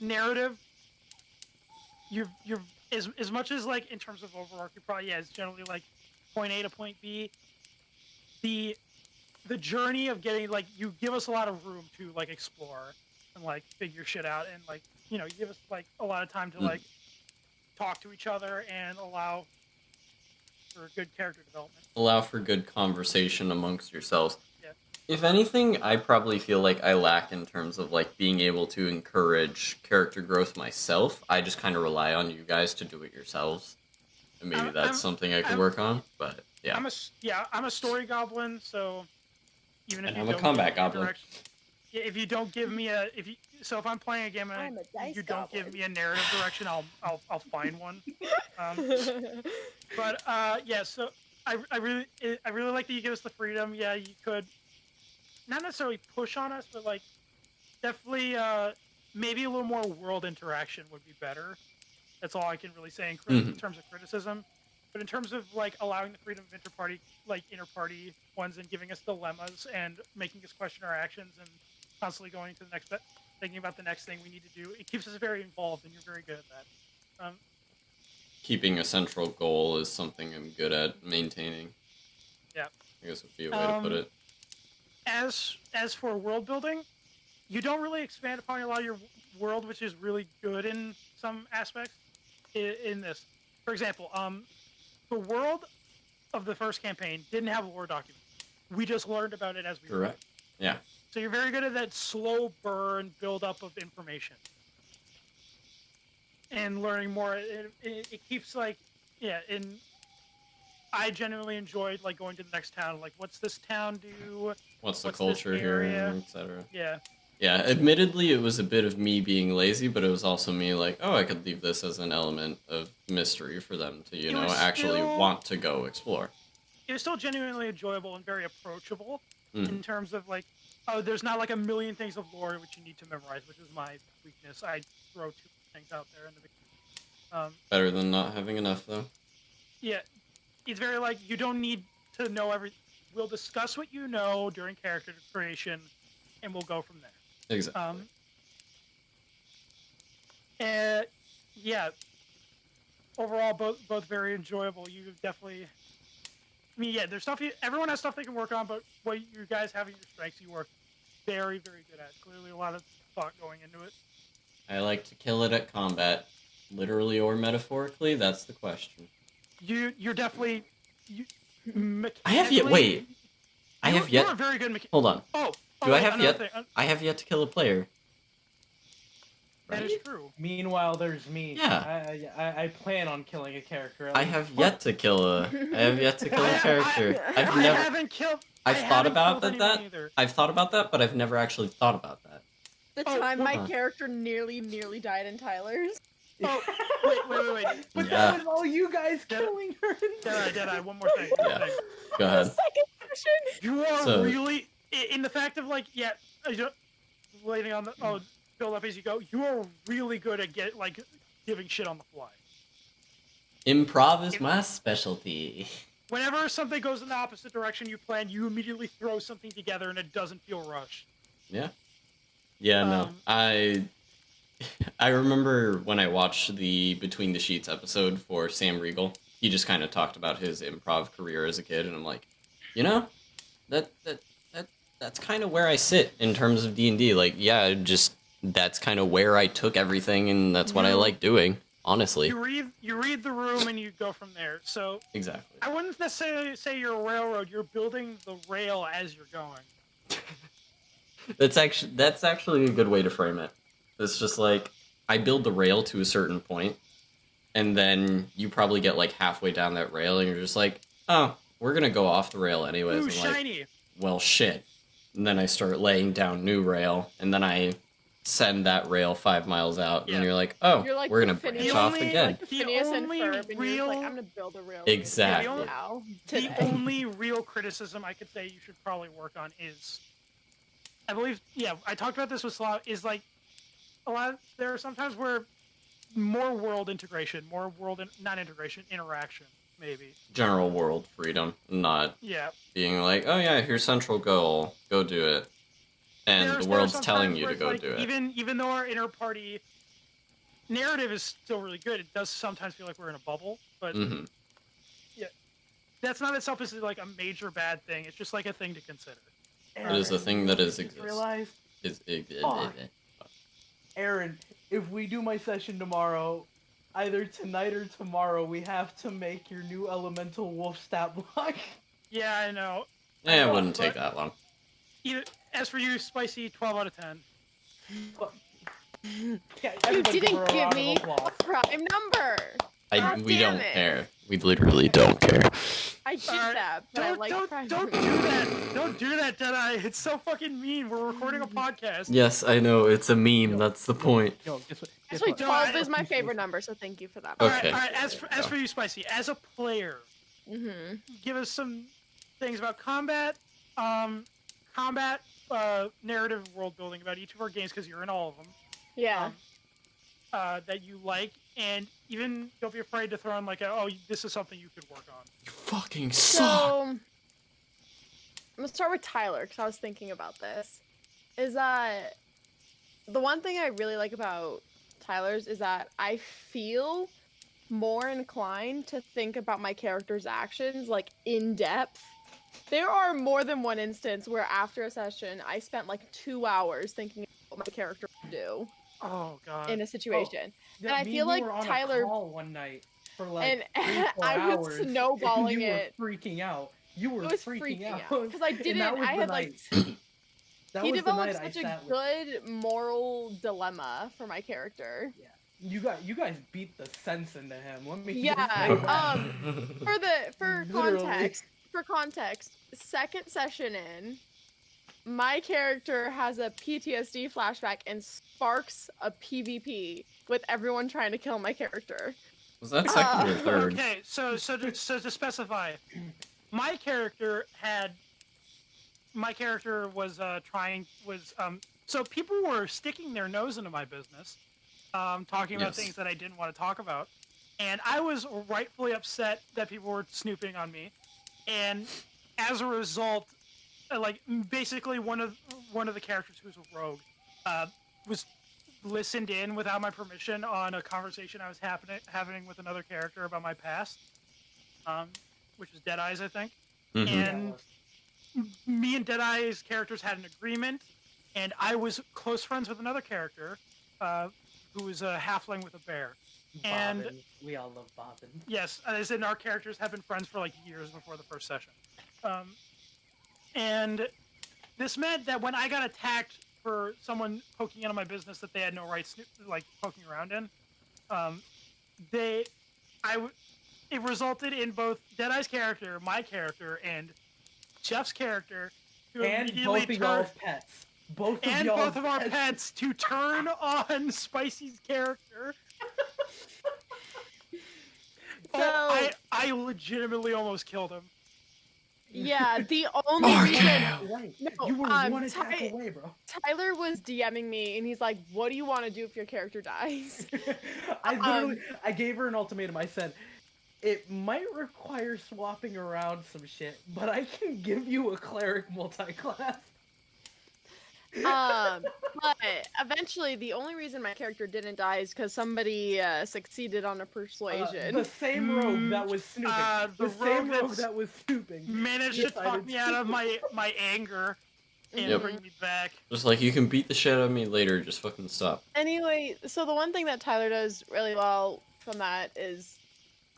narrative, you're as much as like in terms of overarching, probably it's generally like point A to point B. The journey of getting like you give us a lot of room to like explore and like figure shit out, and like you give us like a lot of time to like talk to each other and allow for good character development. Allow for good conversation amongst yourselves. Yeah. If anything, I probably feel like I lack in terms of like being able to encourage character growth myself. I just kind of rely on you guys to do it yourselves, and maybe that's something I could work on. But yeah, I'm a story goblin, so even if And you I'm a don't combat give me a goblin. direction- yeah, if you don't give me if I'm playing a game I'm and a dice you don't give goblin. me a narrative direction, I'll find one. But yeah, so I really like that you give us the freedom. Yeah, you could not necessarily push on us, but like definitely maybe a little more world interaction would be better. That's all I can really say in terms of criticism. But in terms of like allowing the freedom of inter-party ones, and giving us dilemmas and making us question our actions and constantly going to the next, thinking about the next thing we need to do, it keeps us very involved, and you're very good at that. keeping a central goal is something I'm good at maintaining. Yeah. I guess would be a way to put it. As for world building, you don't really expand upon a lot of your world, which is really good in some aspects. In this, for example, the world of the first campaign didn't have a lore document. We just learned about it as we went. Correct. Yeah. So you're very good at that slow burn build up of information and learning more. It keeps like, yeah, and I genuinely enjoyed like going to the next town. Like, what's this town do? What's the What's this culture here, area? etc. Yeah. Yeah, admittedly, it was a bit of me being lazy, but it was also me like, oh, I could leave this as an element of mystery for them to, It was actually still- want to go explore. It was still genuinely enjoyable and very approachable in terms of like, oh, there's not like a million things of lore which you need to memorize, which is my weakness. I throw too many things out there in the beginning. Better than not having enough, though. Yeah, it's very like you don't need to know everything. We'll discuss what you know during character creation, and we'll go from there. Exactly. And yeah, overall, both very enjoyable. You definitely, I mean, yeah, there's stuff. Everyone has stuff they can work on, but what you guys have in your strengths, you work very, very good at. Clearly, a lot of thought going into it. I like to kill it at combat, literally or metaphorically. That's the question. You're definitely. I have yet. Wait. I have yet. You're a very good Hold on. Oh, Do I wait, have another yet? thing. I have yet to kill a player. That is true. Meanwhile, there's me. Yeah. I plan on killing a character. I have yet to kill a character. I've I never. haven't killed. I've I thought haven't about killed that. anyone either. I've thought about that, but I've never actually thought about that. The Oh, time my huh. character nearly died in Tyler's. Oh, wait. But Yeah. that was all you guys Dead- killing her. Deadeye, one more thing. Yeah. Go ahead. Second session. You are So- really in the fact of like, yeah, waiting on the build up as you go. You are really good at giving shit on the fly. Improv is my specialty. Whenever something goes in the opposite direction you plan, you immediately throw something together and it doesn't feel rushed. Yeah. Yeah, no. I remember when I watched the Between the Sheets episode for Sam Riegel, he just kind of talked about his improv career as a kid, and I'm like, that's kind of where I sit in terms of D&D. Like, yeah, just that's kind of where I took everything, and that's what I like doing, honestly. You read the room and you go from there. So Exactly. I wouldn't necessarily say you're a railroad. You're building the rail as you're going. That's actually a good way to frame it. It's just like, I build the rail to a certain point, and then you probably get like halfway down that rail, and you're just like, oh, we're gonna go off the rail anyways. Ooh, and like, shiny. well, shit. And then I start laying down new rail, and then I send that rail 5 miles out, Yeah. and you're like, oh, You're like we're gonna the branch Phineas- off only- again. Like the The Phineas and only Ferb, and you're just like, real- I'm gonna build a railroad. Exactly. Now, The today. only real criticism I could say you should probably work on is, I believe, yeah, I talked about this with Slav, is like, there are sometimes where more world integration, not integration, interaction, maybe. General world freedom, not Yeah. being like, oh yeah, here's central goal, go do it. And There are the world's sometimes telling you where to it's go like, do it. Even though our inter-party narrative is still really good, it does sometimes feel like we're in a bubble, but Hmm. that's not itself is like a major bad thing. It's just like a thing to consider. It is a thing that is Just exists. realized, Is Fuck. Aaron, if we do my session tomorrow, either tonight or tomorrow, we have to make your new elemental wolf stat block. Yeah, I know. it wouldn't But- take that long. As for you, Spicy, 12 out of 10. Yeah, You everybody didn't give her a give round of me applause. a prime number. God We damn don't it. care. We literally don't care. I did Alright, that, but I like prime don't do numbers. that. Don't do that, Deadeye. It's so fucking mean. We're recording a podcast. Yes, I know, it's a meme, that's the point. Yo, guess what? Guess Actually, what? 12 is my Excuse me. favorite number, so thank you for that. Okay. All right. As for you, Spicy, as a player, Mm-hmm. give us some things about combat, narrative, world building about each of our games because you're in all of them. Yeah. That you like, and even don't be afraid to throw in like, this is something you could work on. You fucking So, I'm gonna start with Tyler because I was thinking about this. Is that the one thing I really like about Tyler's is that I feel more inclined to think about my character's actions like in depth. There are more than one instance where after a session I spent like 2 hours thinking about what my character would do Oh god. in a situation. Yeah, I me feel you like were on Tyler- a call one night for like And 3-4 I was hours, and snowballing you it. were freaking out. You were It was freaking out because I And didn't. that was I the had like night. That he was the developed night I such a sat with. good moral dilemma for my character. You guys beat the sense into him. Let me. Yeah, just say that. For Literally. context, second session in, my character has a PTSD flashback and sparks a PvP with everyone trying to kill my character. Was that second or third? Okay, so to specify, my character was so people were sticking their nose into my business, talking about Yes. things that I didn't want to talk about, and I was rightfully upset that people were snooping on me, and as a result, like basically one of the characters who was a rogue, was listened in without my permission on a conversation I was having with another character about my past, which was Deadeye's, I think. Mhm. And me and Deadeye's characters had an agreement, and I was close friends with another character, who was a halfling with a bear. And Bobbin. We all love Bobbin. yes, as in our characters have been friends for like years before the first session. And this meant that when I got attacked for someone poking into my business that they had no rights like poking around in. They, it resulted in both Deadeye's character, my character, and Jeff's character to And immediately both of turn, y'all's pets. and both of our pets to turn on Spicy's character. So I legitimately almost killed him. yeah, the only reason Right. No, You were one attack Ty- away, bro. Tyler was DMing me and he's like, "What do you want to do if your character dies?" I gave her an ultimatum. I said, it might require swapping around some shit, but I can give you a cleric multi-class. But eventually, the only reason my character didn't die is because somebody succeeded on a persuasion. The same rogue that was snooping. the the same rogue rogue that's that was snooping. Managed to talk me out of my anger and Yep. bring me back. Just like, you can beat the shit out of me later, just fucking stop. Anyway, so the one thing that Tyler does really well from that is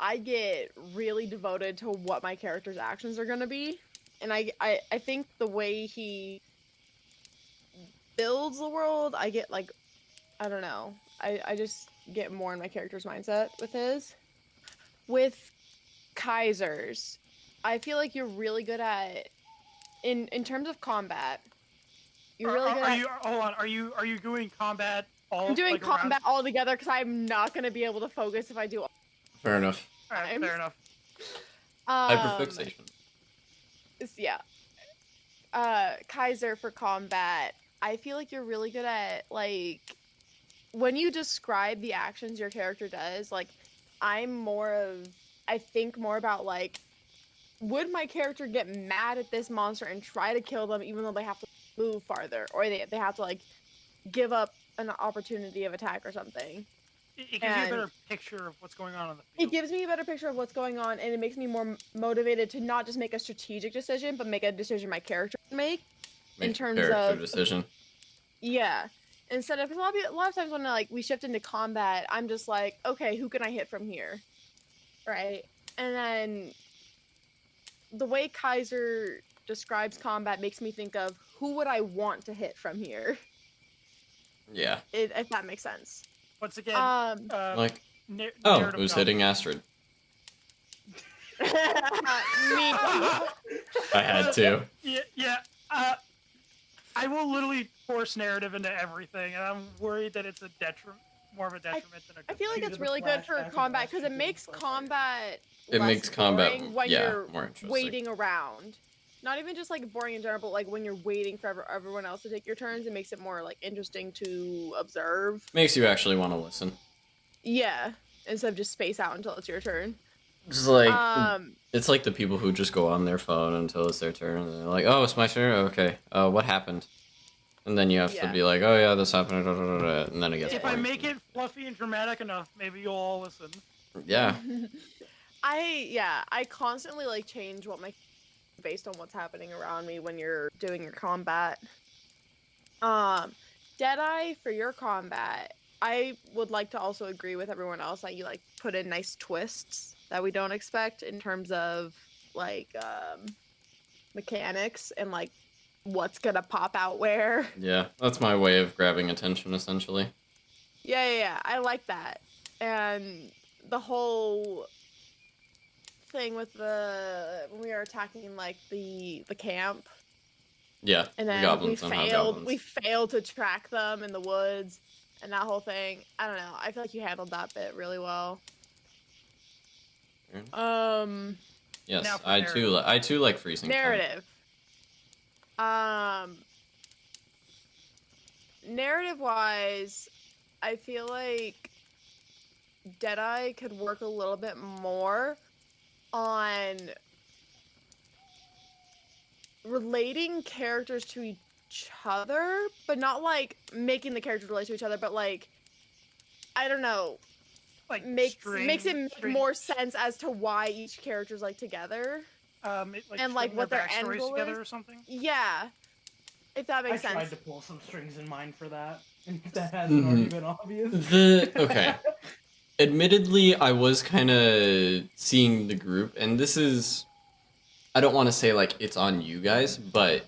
I get really devoted to what my character's actions are going to be. And I think the way he builds the world, I get like, I don't know. I just get more in my character's mindset with his. With Kaisers, I feel like you're really good at, in terms of combat, you're really good at... Hold on, are you doing combat all I'm doing like, around? combat all together because I'm not going to be able to focus if I do all Fair enough. Alright, fair enough. Hyperfixation. Yeah. Kaiser for combat, I feel like you're really good at, like, when you describe the actions your character does, like, I think more about, like, would my character get mad at this monster and try to kill them even though they have to move farther, or they have to, like, give up an opportunity of attack or something. It gives you a better picture of what's going on the It field. gives me a better picture of what's going on, and it makes me more motivated to not just make a strategic decision, but make a decision my character can make. Make In terms a character of- decision. Yeah. Instead of, 'cause a lot of times when like we shift into combat, I'm just like, okay, who can I hit from here? Right? And then the way Kaiser describes combat makes me think of who would I want to hit from here, Yeah. if that makes sense. Once again, Like, narrative who's development. hitting Astrid? Me. I had to. Yeah. I will literally force narrative into everything, and I'm worried that it's more of a detriment than a I good feel like thing. it's really good for flashback combat because it of makes flashback. combat It less makes combat, boring when yeah, you're more interesting. waiting around. Not even just like boring in general, but like when you're waiting for everyone else to take your turns, it makes it more like interesting to observe. Makes you actually want to listen. Yeah, instead of just space out until it's your turn. It's like, Um, it's like the people who just go on their phone until it's their turn, and they're like, "Oh, it's my turn. Okay. What happened?" And then you have to Yeah. be like, "Oh yeah, this happened," and then it gets If I boring. make it fluffy and dramatic enough, maybe you'll all listen. Yeah. I constantly like change what my based on what's happening around me when you're doing your combat. Deadeye, for your combat, I would like to also agree with everyone else that you like put in nice twists that we don't expect in terms of like mechanics and like what's gonna pop out where. Yeah, that's my way of grabbing attention, essentially. Yeah, I like that. And the whole thing with when we were attacking like the camp, Yeah, and the then goblins somehow goblins. we failed to track them in the woods, and that whole thing. I don't know. I feel like you handled that bit really well. Yes, Now for I too like freezing. time. Narrative. Narrative wise, I feel like Deadeye could work a little bit more on relating characters to each other, but not like making the characters relate to each other, but like, I don't know, Like makes it make string- more sense as to why each character's like together. And, like, string what their backstories end goal together is. or something. Yeah, if that I makes tried sense. to pull some strings in mind for that. That hasn't already been obvious. Okay. Admittedly, I was kind of seeing the group, and this is, I don't want to say like it's on you guys, but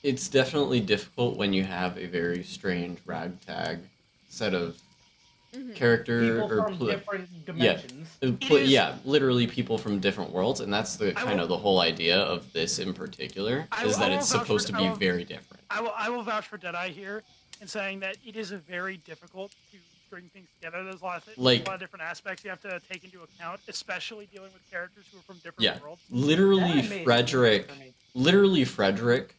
it's definitely difficult when you have a very strange ragtag set of character People or from different yeah. dimensions. Yeah, literally people from different worlds, and that's the kind of the whole idea of this in particular is that it's supposed to be very different. I will vouch for Deadeye here in saying that it is a very difficult to string things together. There's a lot of different aspects you have to take into account, especially dealing with characters who are from different worlds. Literally Frederick,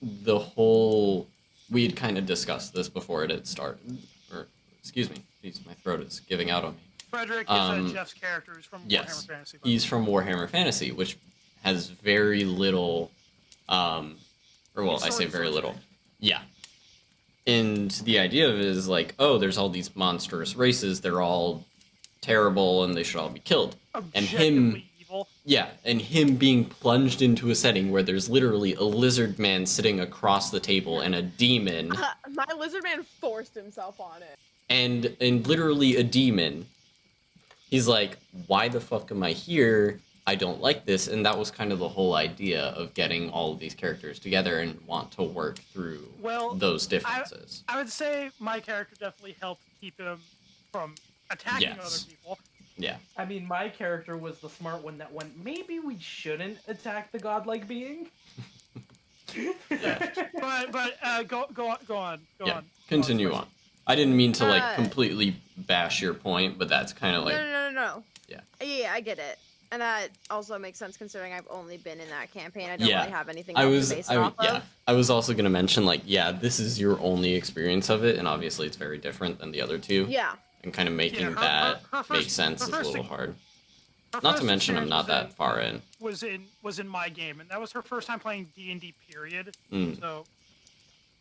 the whole we had kind of discussed this before it had started. Or excuse me, jeez, my throat is giving out on me. Frederick is Jeff's character who's from Warhammer Fantasy. He's from Warhammer Fantasy, which has very little I say very little. Yeah. And the idea of it is like, oh, there's all these monstrous races, they're all terrible and they should all be killed. And him evil. Yeah, and him being plunged into a setting where there's literally a lizard man sitting across the table and a demon. My lizard man forced himself on it. And literally a demon. He's like, why the fuck am I here? I don't like this. And that was kind of the whole idea of getting all of these characters together and want to work through those differences. I would say my character definitely helped keep him from attacking other people. Yeah. I mean, my character was the smart one that went, maybe we shouldn't attack the godlike being. Yeah. But go on. Continue on. I didn't mean to completely bash your point, but that's kind of like No. Yeah. Yeah, I get it. And that also makes sense considering I've only been in that campaign. I don't really have anything else to base it off of. I was also going to mention, this is your only experience of it, and obviously it's very different than the other two. Yeah. And kind of making that make sense is a little hard. Not to mention I'm not that far in. Was in my game, and that was her first time playing D&D, period. So...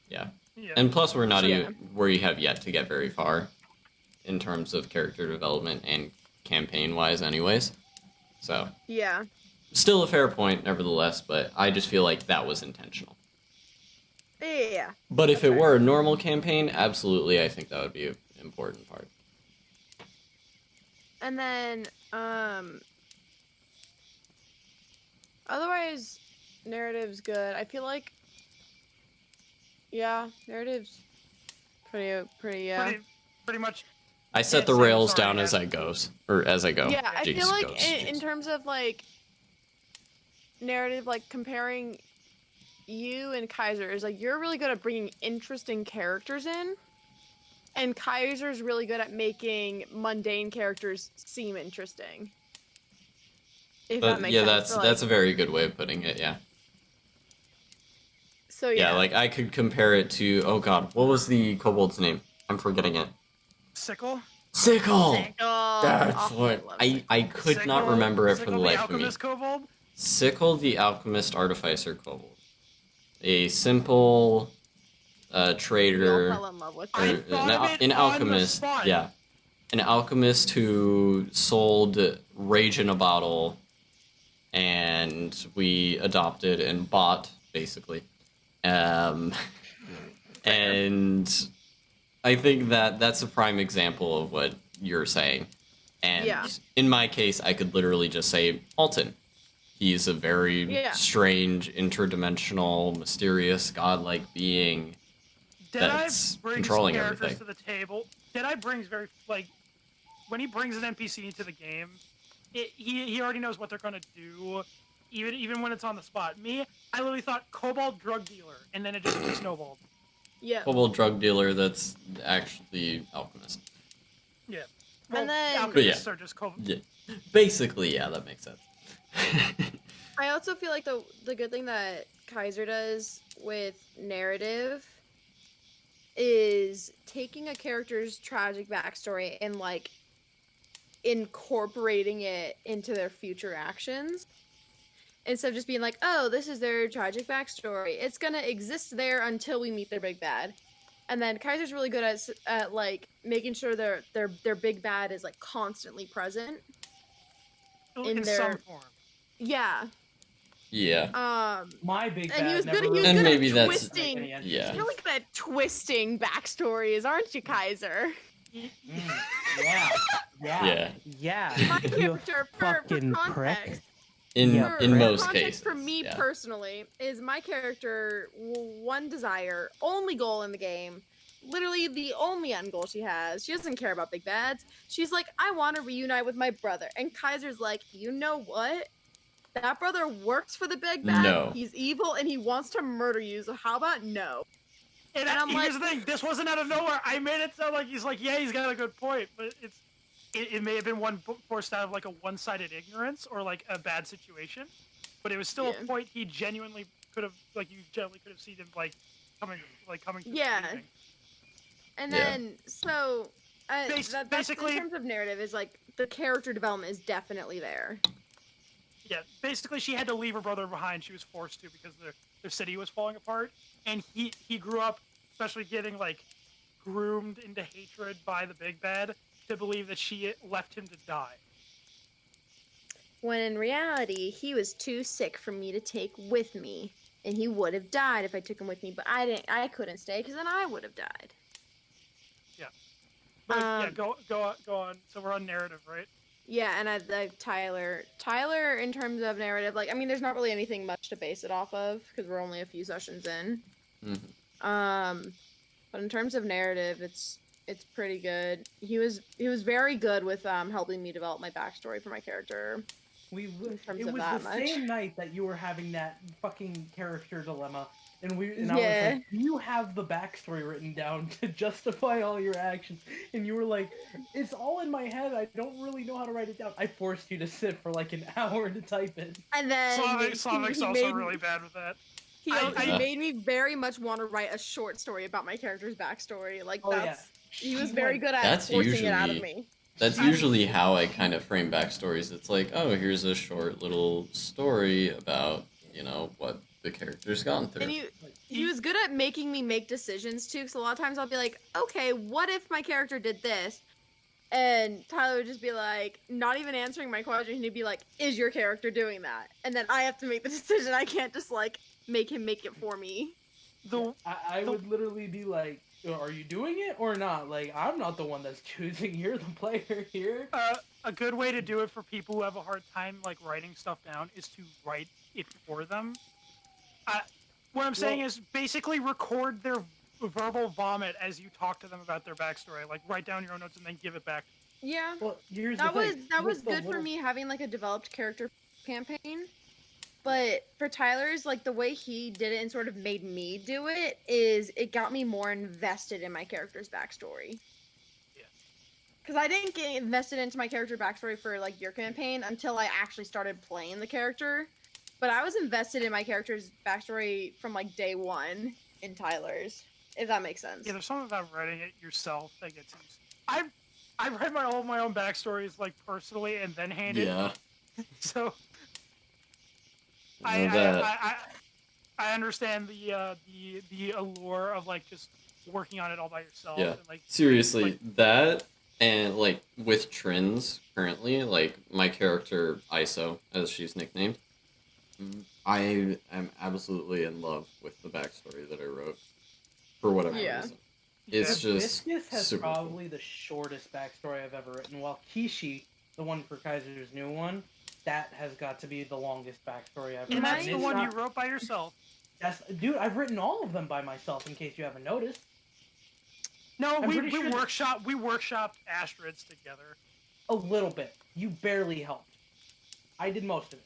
Yeah. And plus we're not even where you have yet to get very far in terms of character development and campaign-wise anyways. So... Yeah. Still a fair point, nevertheless, but I just feel like that was intentional. Yeah. But if it were a normal campaign, absolutely, I think that would be an important part. And then, otherwise, narrative's good. I feel like, narrative's pretty, Pretty much. I set the rails down as I go. Yeah, I feel like in terms of, narrative, comparing you and Kaiser is, you're really good at bringing interesting characters in. And Kaiser's really good at making mundane characters seem interesting. If that makes sense. That's a very good way of putting it, yeah. So yeah. I could compare it to, oh god, what was the kobold's name? I'm forgetting it. Sickle? That's what I could not remember it for the life of me. Kobold? Sickle the Alchemist Artificer Kobold. A simple trader, an alchemist, an alchemist who sold Rage in a Bottle, and we adopted and bought, basically. And I think that's a prime example of what you're saying. And in my case, I could literally just say Alton. He's a very strange, interdimensional, mysterious, godlike being. That's controlling everything. To the table. Deadeye brings when he brings an NPC into the game, he already knows what they're gonna do, even when it's on the spot. Me, I literally thought Kobold drug dealer, and then it just snowballed. Yeah. Kobold drug dealer. That's actually alchemist. Yeah. Well, and then alchemists are just Kobold. Yeah. Basically, yeah, that makes sense. I also feel like the good thing that Kaiser does with narrative is taking a character's tragic backstory and incorporating it into their future actions instead of just being like, oh, this is their tragic backstory, it's gonna exist there until we meet their big bad. And then Kaiser's really good at making sure their big bad is constantly present in some form. Yeah. My big bad. And he was good. At twisting. You're like that twisting backstories, aren't you, Kaiser? Yeah. My character, for fucking context, In Yeah. in most context cases. for me yeah. personally is my character one desire, only goal in the game, literally the only end goal she has. She doesn't care about big bads. She's like, I want to reunite with my brother. And Kaiser's like, you know what? That brother works for the big bad. No. He's evil and he wants to murder you. So how about no? And I'm here's like- the thing: this wasn't out of nowhere. I made it sound like he's like, yeah, he's got a good point, but it may have been one forced out of like a one-sided ignorance or like a bad situation, but it was still Yeah. a point he genuinely could have, like, you genuinely could have seen him coming to Yeah. believing. And Yeah. then so that's basically- in terms of narrative is like the character development is definitely there. Yeah, basically she had to leave her brother behind. She was forced to because their city was falling apart, and he grew up, especially getting like groomed into hatred by the big bad, to believe that she left him to die. When in reality, he was too sick for me to take with me, and he would have died if I took him with me. But I couldn't stay because then I would have died. But yeah, go on. So we're on narrative, right? Yeah, and I Tyler in terms of narrative, like I mean, there's not really anything much to base it off of because we're only a few sessions in. Mhm. But in terms of narrative, it's pretty good. He was very good with helping me develop my backstory for my character. It terms was of the that much. same night that you were having that fucking character dilemma, and I was Yeah. like, you have the backstory written down to justify all your actions, and you were like, it's all in my head. I don't really know how to write it down. I forced you to sit for like an hour to type it. And then Slavic's he also made, really bad with that. he I- made me very much want to write a short story about my character's backstory. Like Oh, yeah. that's he was She very went- good at That's forcing it out of usually- me. That's usually how I kind of frame backstories. It's like, oh, here's a short little story about, what the character's gone through. And he was good at making me make decisions too. Because a lot of times I'll be like, okay, what if my character did this? And Tyler would just be like, not even answering my question. He'd be like, is your character doing that? And then I have to make the decision. I can't just like make him make it for me. I would literally be like, are you doing it or not? Like, I'm not the one that's choosing. You're the player here. A good way to do it for people who have a hard time like writing stuff down is to write it for them. What I'm saying is basically record their verbal vomit as you talk to them about their backstory. Like write down your own notes and then give it back. Yeah. Well, here's That the was thing. that with was the good for little- me having like a developed character campaign. But for Tyler's, like the way he did it and sort of made me do it is it got me more invested in my character's backstory. Yeah. Because I didn't get invested into my character backstory for like your campaign until I actually started playing the character. But I was invested in my character's backstory from like day one in Tyler's, if that makes sense. Yeah, there's something about writing it yourself that gets used. I've read all of my own backstories like personally and then handed. Yeah. So I know that. I understand the allure of like just working on it all by yourself. Yeah. And, like, Seriously, like, that and like with trends currently, like my character ISO, as she's nicknamed, I am absolutely in love with the backstory that I wrote for whatever Yeah. reason. It's just Viscus has super cool. probably the shortest backstory I've ever written, while Kishi, the one for Kaiser's new one, that has got to be the longest backstory I've and written. that's the It's one you not- wrote by yourself. Dude, I've written all of them by myself, in case you haven't noticed. No, I'm we pretty sure workshopped Astrids together. A little bit. You barely helped. I did most of it.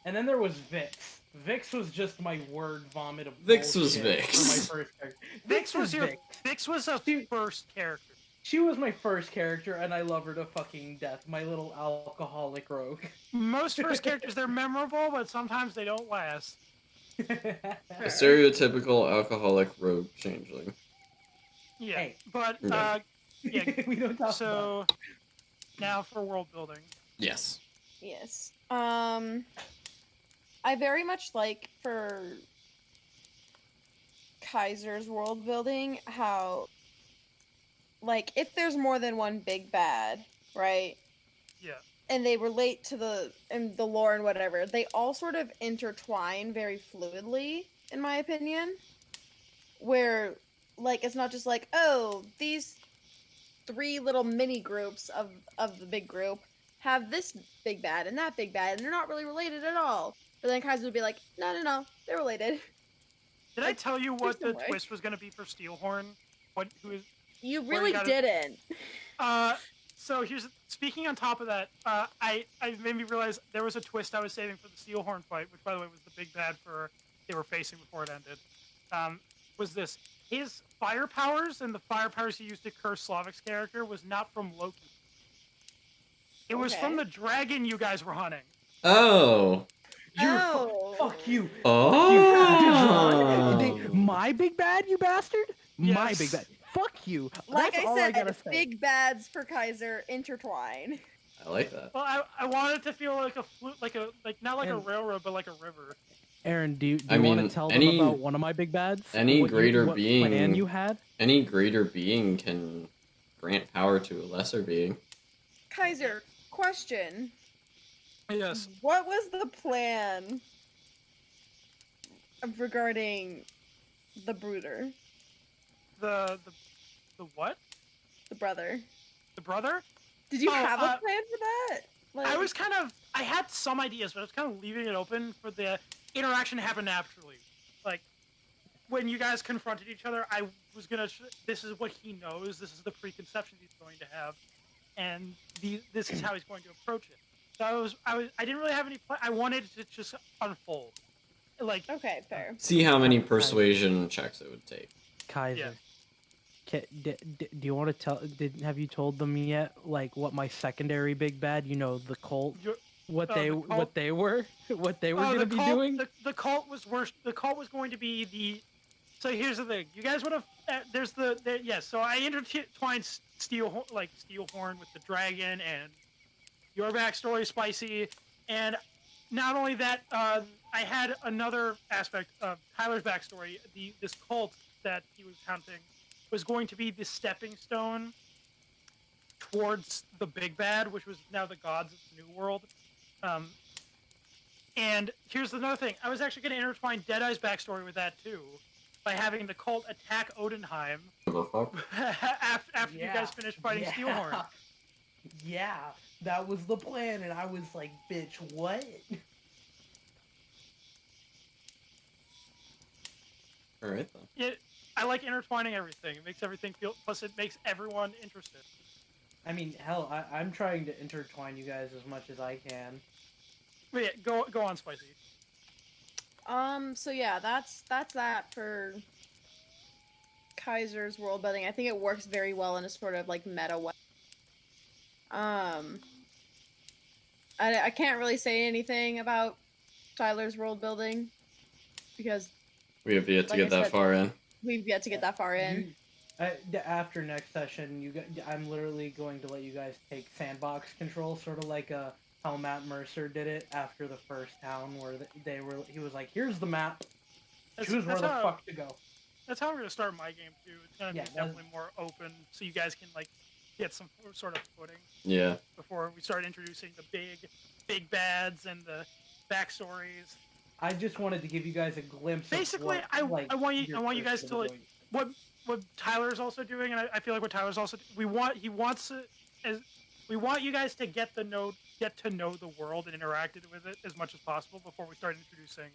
And then there was Vix. Vix was just my word vomit of Vix was bullshit Vix. for my first character. Vix was your Vix. Vix was a She- first character. She was my first character, and I love her to fucking death. My little alcoholic rogue. Most first characters, they're memorable, but sometimes they don't last. A stereotypical alcoholic rogue changeling. Yeah, Hey. but Yeah. yeah. We don't talk about So now for world building. Yes. Yes. I very much like for Kaiser's world building how like if there's more than one big bad, right? Yeah. And they relate to the lore and whatever, they all sort of intertwine very fluidly, in my opinion. Where like it's not just like, oh, these three little mini groups of the big group have this big bad and that big bad, and they're not really related at all. But then Kaiser would be like, no, they're related. Did I Like, tell you there's what no the way. twist was going to be for Steelhorn? Who is? You Where you really gotta- didn't. So here's speaking on top of that. I made me realize there was a twist I was saving for the Steelhorn fight, which by the way was the big bad for they were facing before it ended. Was this his fire powers and the fire powers he used to curse Slavic's character was not from Loki. It was from the dragon you guys were hunting. Oh. Fuck you. Oh. My big bad, you bastard! My Yes. big bad. Fuck you. Like That's I all said, I gotta say. big bads for Kaiser intertwine. I like that. Well, I wanted to feel like a flute, not like a And- railroad, but like a river. Aaron, do you I want mean, to tell any- them about one of my big bads? any What greater what being- plan you had? Any greater being can grant power to a lesser being. Kaiser, question. Yes. What was the plan regarding the brooder, The what? the brother? The brother? Did you Oh, have a plan for that? I had some ideas, but I was kind of leaving it open for the interaction to happen naturally. Like, when you guys confronted each other, I was gonna, this is what he knows, this is the preconceptions he's going to have, and this is how he's going to approach it. So I didn't really have any plan, I wanted it to just unfold. Like, Okay, fair. See how many persuasion checks it would take. Kaiser. Do you want to tell? Have you told them yet? Like what my secondary big bad? You know, the cult. You're- What the they cult? what they were Oh, gonna be doing? The cult was worse. The cult was going to be the. So here's the thing. You guys would have. There's yes. So I intertwined Steelhorn with the dragon and your backstory, Spicy, and not only that, I had another aspect of Tyler's backstory. This cult that he was hunting was going to be the stepping stone towards the big bad, which was now the gods of the New World. And here's another thing. I was actually going to intertwine Deadeye's backstory with that too, by having the cult attack Odenheim after you guys finished fighting Steelhorn. Yeah, that was the plan, and I was like, bitch, what? All right then. I like intertwining everything. It makes everything feel. Plus, it makes everyone interested. I mean, hell, I'm trying to intertwine you guys as much as I can. But yeah, go on, Spicy. So yeah, that's that for Kaiser's world building. I think it works very well in a sort of like meta way. I can't really say anything about Tyler's world building because We have yet to Like get I that said- far in. we've yet to get that far in. After next session, I'm literally going to let you guys take sandbox control, sort of like how Matt Mercer did it after the first town, where he was like, "Here's the map, choose where the fuck to go." That's how I'm gonna start my game too. It's gonna Yeah, be that's- definitely more open, so you guys can like get some sort of footing Yeah. before we start introducing the big bads and the backstories. I just wanted to give you guys a glimpse. Basically, of I what, want you your guys first to like doing. what Tyler's also doing, and I feel like what Tyler's also we want you guys to get to know the world and interact with it as much as possible before we start introducing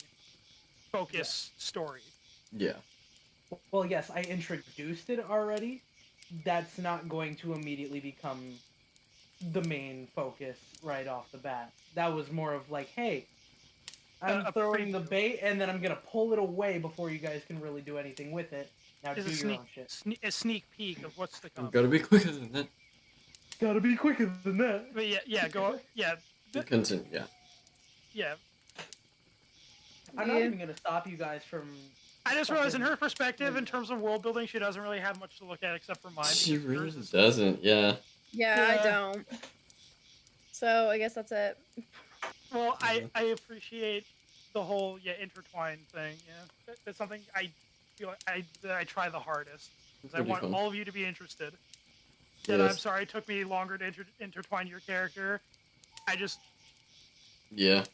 focus story. Yeah. Well, yes, I introduced it already. That's not going to immediately become the main focus right off the bat. That was more of like, hey, I'm A throwing the preview. bait, and then I'm gonna pull it away before you guys can really do anything with it. Now Is do a your sneak own shit. a sneak peek of what's to come. Gotta be quicker than that. Gotta be quicker than that. But Continue. Yeah. yeah. I'm not even gonna stop you guys from. I just realized in her fucking- perspective, in terms of world building, she doesn't really have much to look at except for mine. She because really hers is- doesn't. Yeah. Yeah, I Yeah. don't. So I guess that's it. Well, I appreciate the whole intertwined thing. Yeah, that's something I feel like I try the hardest. 'Cause I Pretty want fun. all of you to be interested. And Yes. I'm sorry it took me longer to intertwine your character. I just Yeah.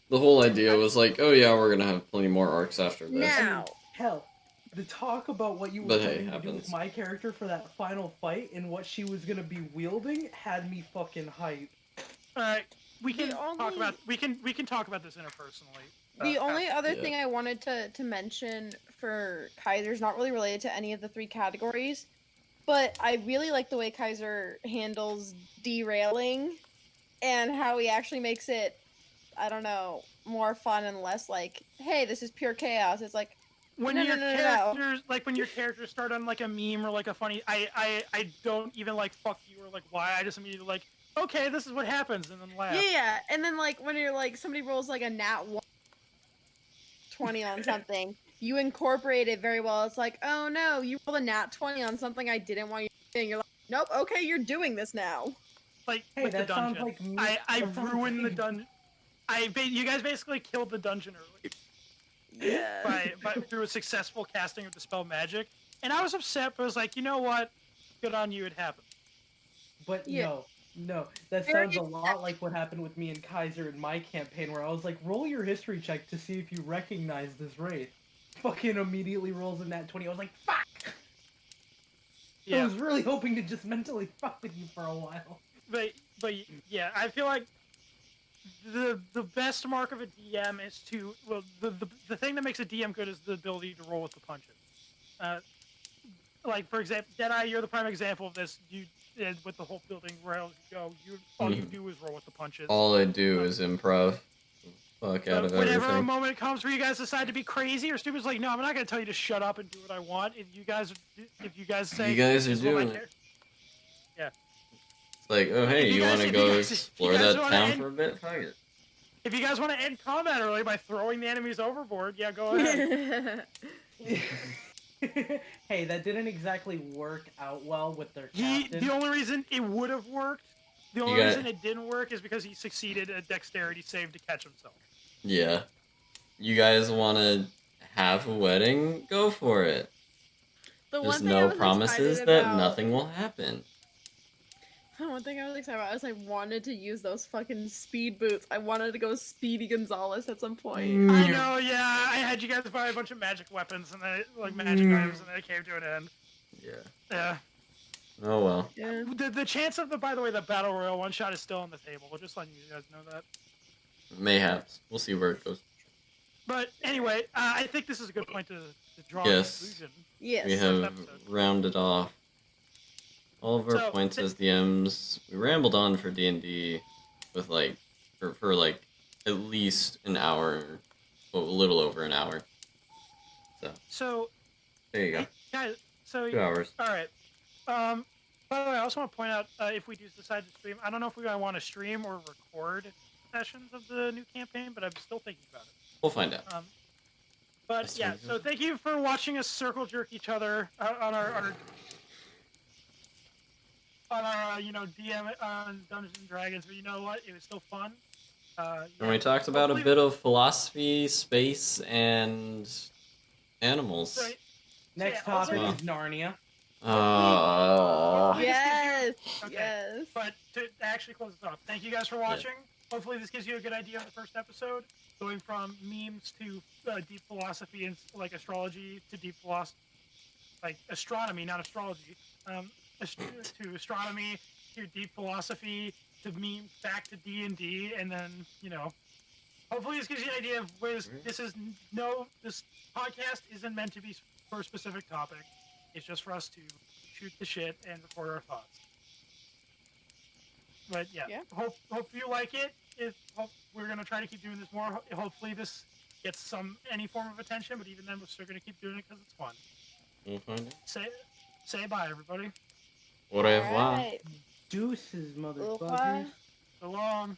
The whole idea was like, oh yeah, we're gonna have plenty more arcs after this. Now, Hell, the talk about what you were But hey, going to do with happens. my character for that final fight and what she was gonna be wielding had me fucking hyped. We can The talk only- about we can talk about this interpersonally. The only other yeah. thing I wanted to mention for Kaiser's not really related to any of the three categories, but I really like the way Kaiser handles derailing and how he actually makes it, I don't know, more fun and less like, hey, this is pure chaos. It's like, when No, your no, no, no, no. characters like when your characters start on like a meme or like a funny I don't even like fuck you or like why. I just immediately like, okay, this is what happens, and then laugh. yeah. And then like when you're like somebody rolls like a nat 20 on something, you incorporate it very well. It's like, oh no, you rolled a nat 20 on something I didn't want you to do. You're like, nope, okay, you're doing this now. Like Hey, with the that sounds dungeon. like me. I that sounds ruined the like- dungeon. You guys basically killed the dungeon early Yeah. by through a successful casting of Dispel Magic, and I was upset, but I was like, you know what? Good on you. It happened. But Yeah. no, that Very sounds a lot like what happened with me and Kaiser in my campaign, where I was like, roll your history check to see if you recognize this wraith. Fucking immediately rolls in that 20. I was like, fuck! I Yeah, was really hoping to just mentally fuck with you for a while. but yeah, I feel like the best mark of a DM is to the thing that makes a DM good is the ability to roll with the punches. Like for example, Deadeye, you're the prime example of this. You with the whole building rails, all you do is roll with the punches. All I do is improv. Fuck out of Whenever a everything. moment comes where you guys decide to be crazy or stupid, it's like, no, I'm not going to tell you to shut up and do what I want. If you guys say, You guys are "This is what my doing it." char-" It's like, oh hey, If you you guys- want to if you go guys- if you explore guys that wanna town end- for a bit? Fuck it. If you guys want to end combat early by throwing the enemies overboard, yeah, go ahead. Hey, that didn't exactly work out well with their captain. The only reason it would have worked, the only got- reason it didn't work is because he succeeded at a dexterity save to catch himself. Yeah. You guys want to have a wedding? Go for it. The There's thing I no was promises excited that about- nothing will happen. The one thing I was excited about is I wanted to use those fucking speed boots. I wanted to go Speedy Gonzalez at some point. I know, yeah, I had you guys buy a bunch of magic weapons and then like magic items, and then it came to an end. Yeah. Yeah. Oh well. Yeah. The chance of by the way, the battle royal one shot is still on the table. We'll just letting you guys know that. Mayhaps. We'll see where it goes. But anyway, I think this is a good point to draw Yes. a conclusion. Yes. We have episode. rounded off all of our So, points th- as DMs. We rambled on for D&D with for like at least an hour, well, a little over an hour. So, There you go. guys, so 2 hours. all right. By the way, I also want to point out if we do decide to stream, I don't know if we want to stream or record sessions of the new campaign, but I'm still thinking about it. We'll find out. But That's yeah, fine. so thank you for watching us circle jerk each other on our DM on Dungeons and Dragons. But you know what? It was still fun. And we talked about a hopefully- bit of philosophy, space, and animals. So, Next yeah, also- topic is Narnia. Oh. Yes. Okay. Yes. But to actually close this off, thank you guys for watching. Hopefully, this gives you a good idea of the first episode, going from memes to deep philosophy and like astrology to deep philosophy, like astronomy, not astrology. To astronomy to deep philosophy to memes back to D&D, and then hopefully this gives you an idea of where this podcast isn't meant to be for a specific topic. It's just for us to shoot the shit and record our thoughts. But yeah. Hope you like it. We're gonna try to keep doing this more. Hopefully this gets any form of attention. But even then, we're still gonna keep doing it because it's fun. We'll find out. Say bye, everybody. Au revoir. Alright. Deuces, Au revoir. motherfuckers. So long.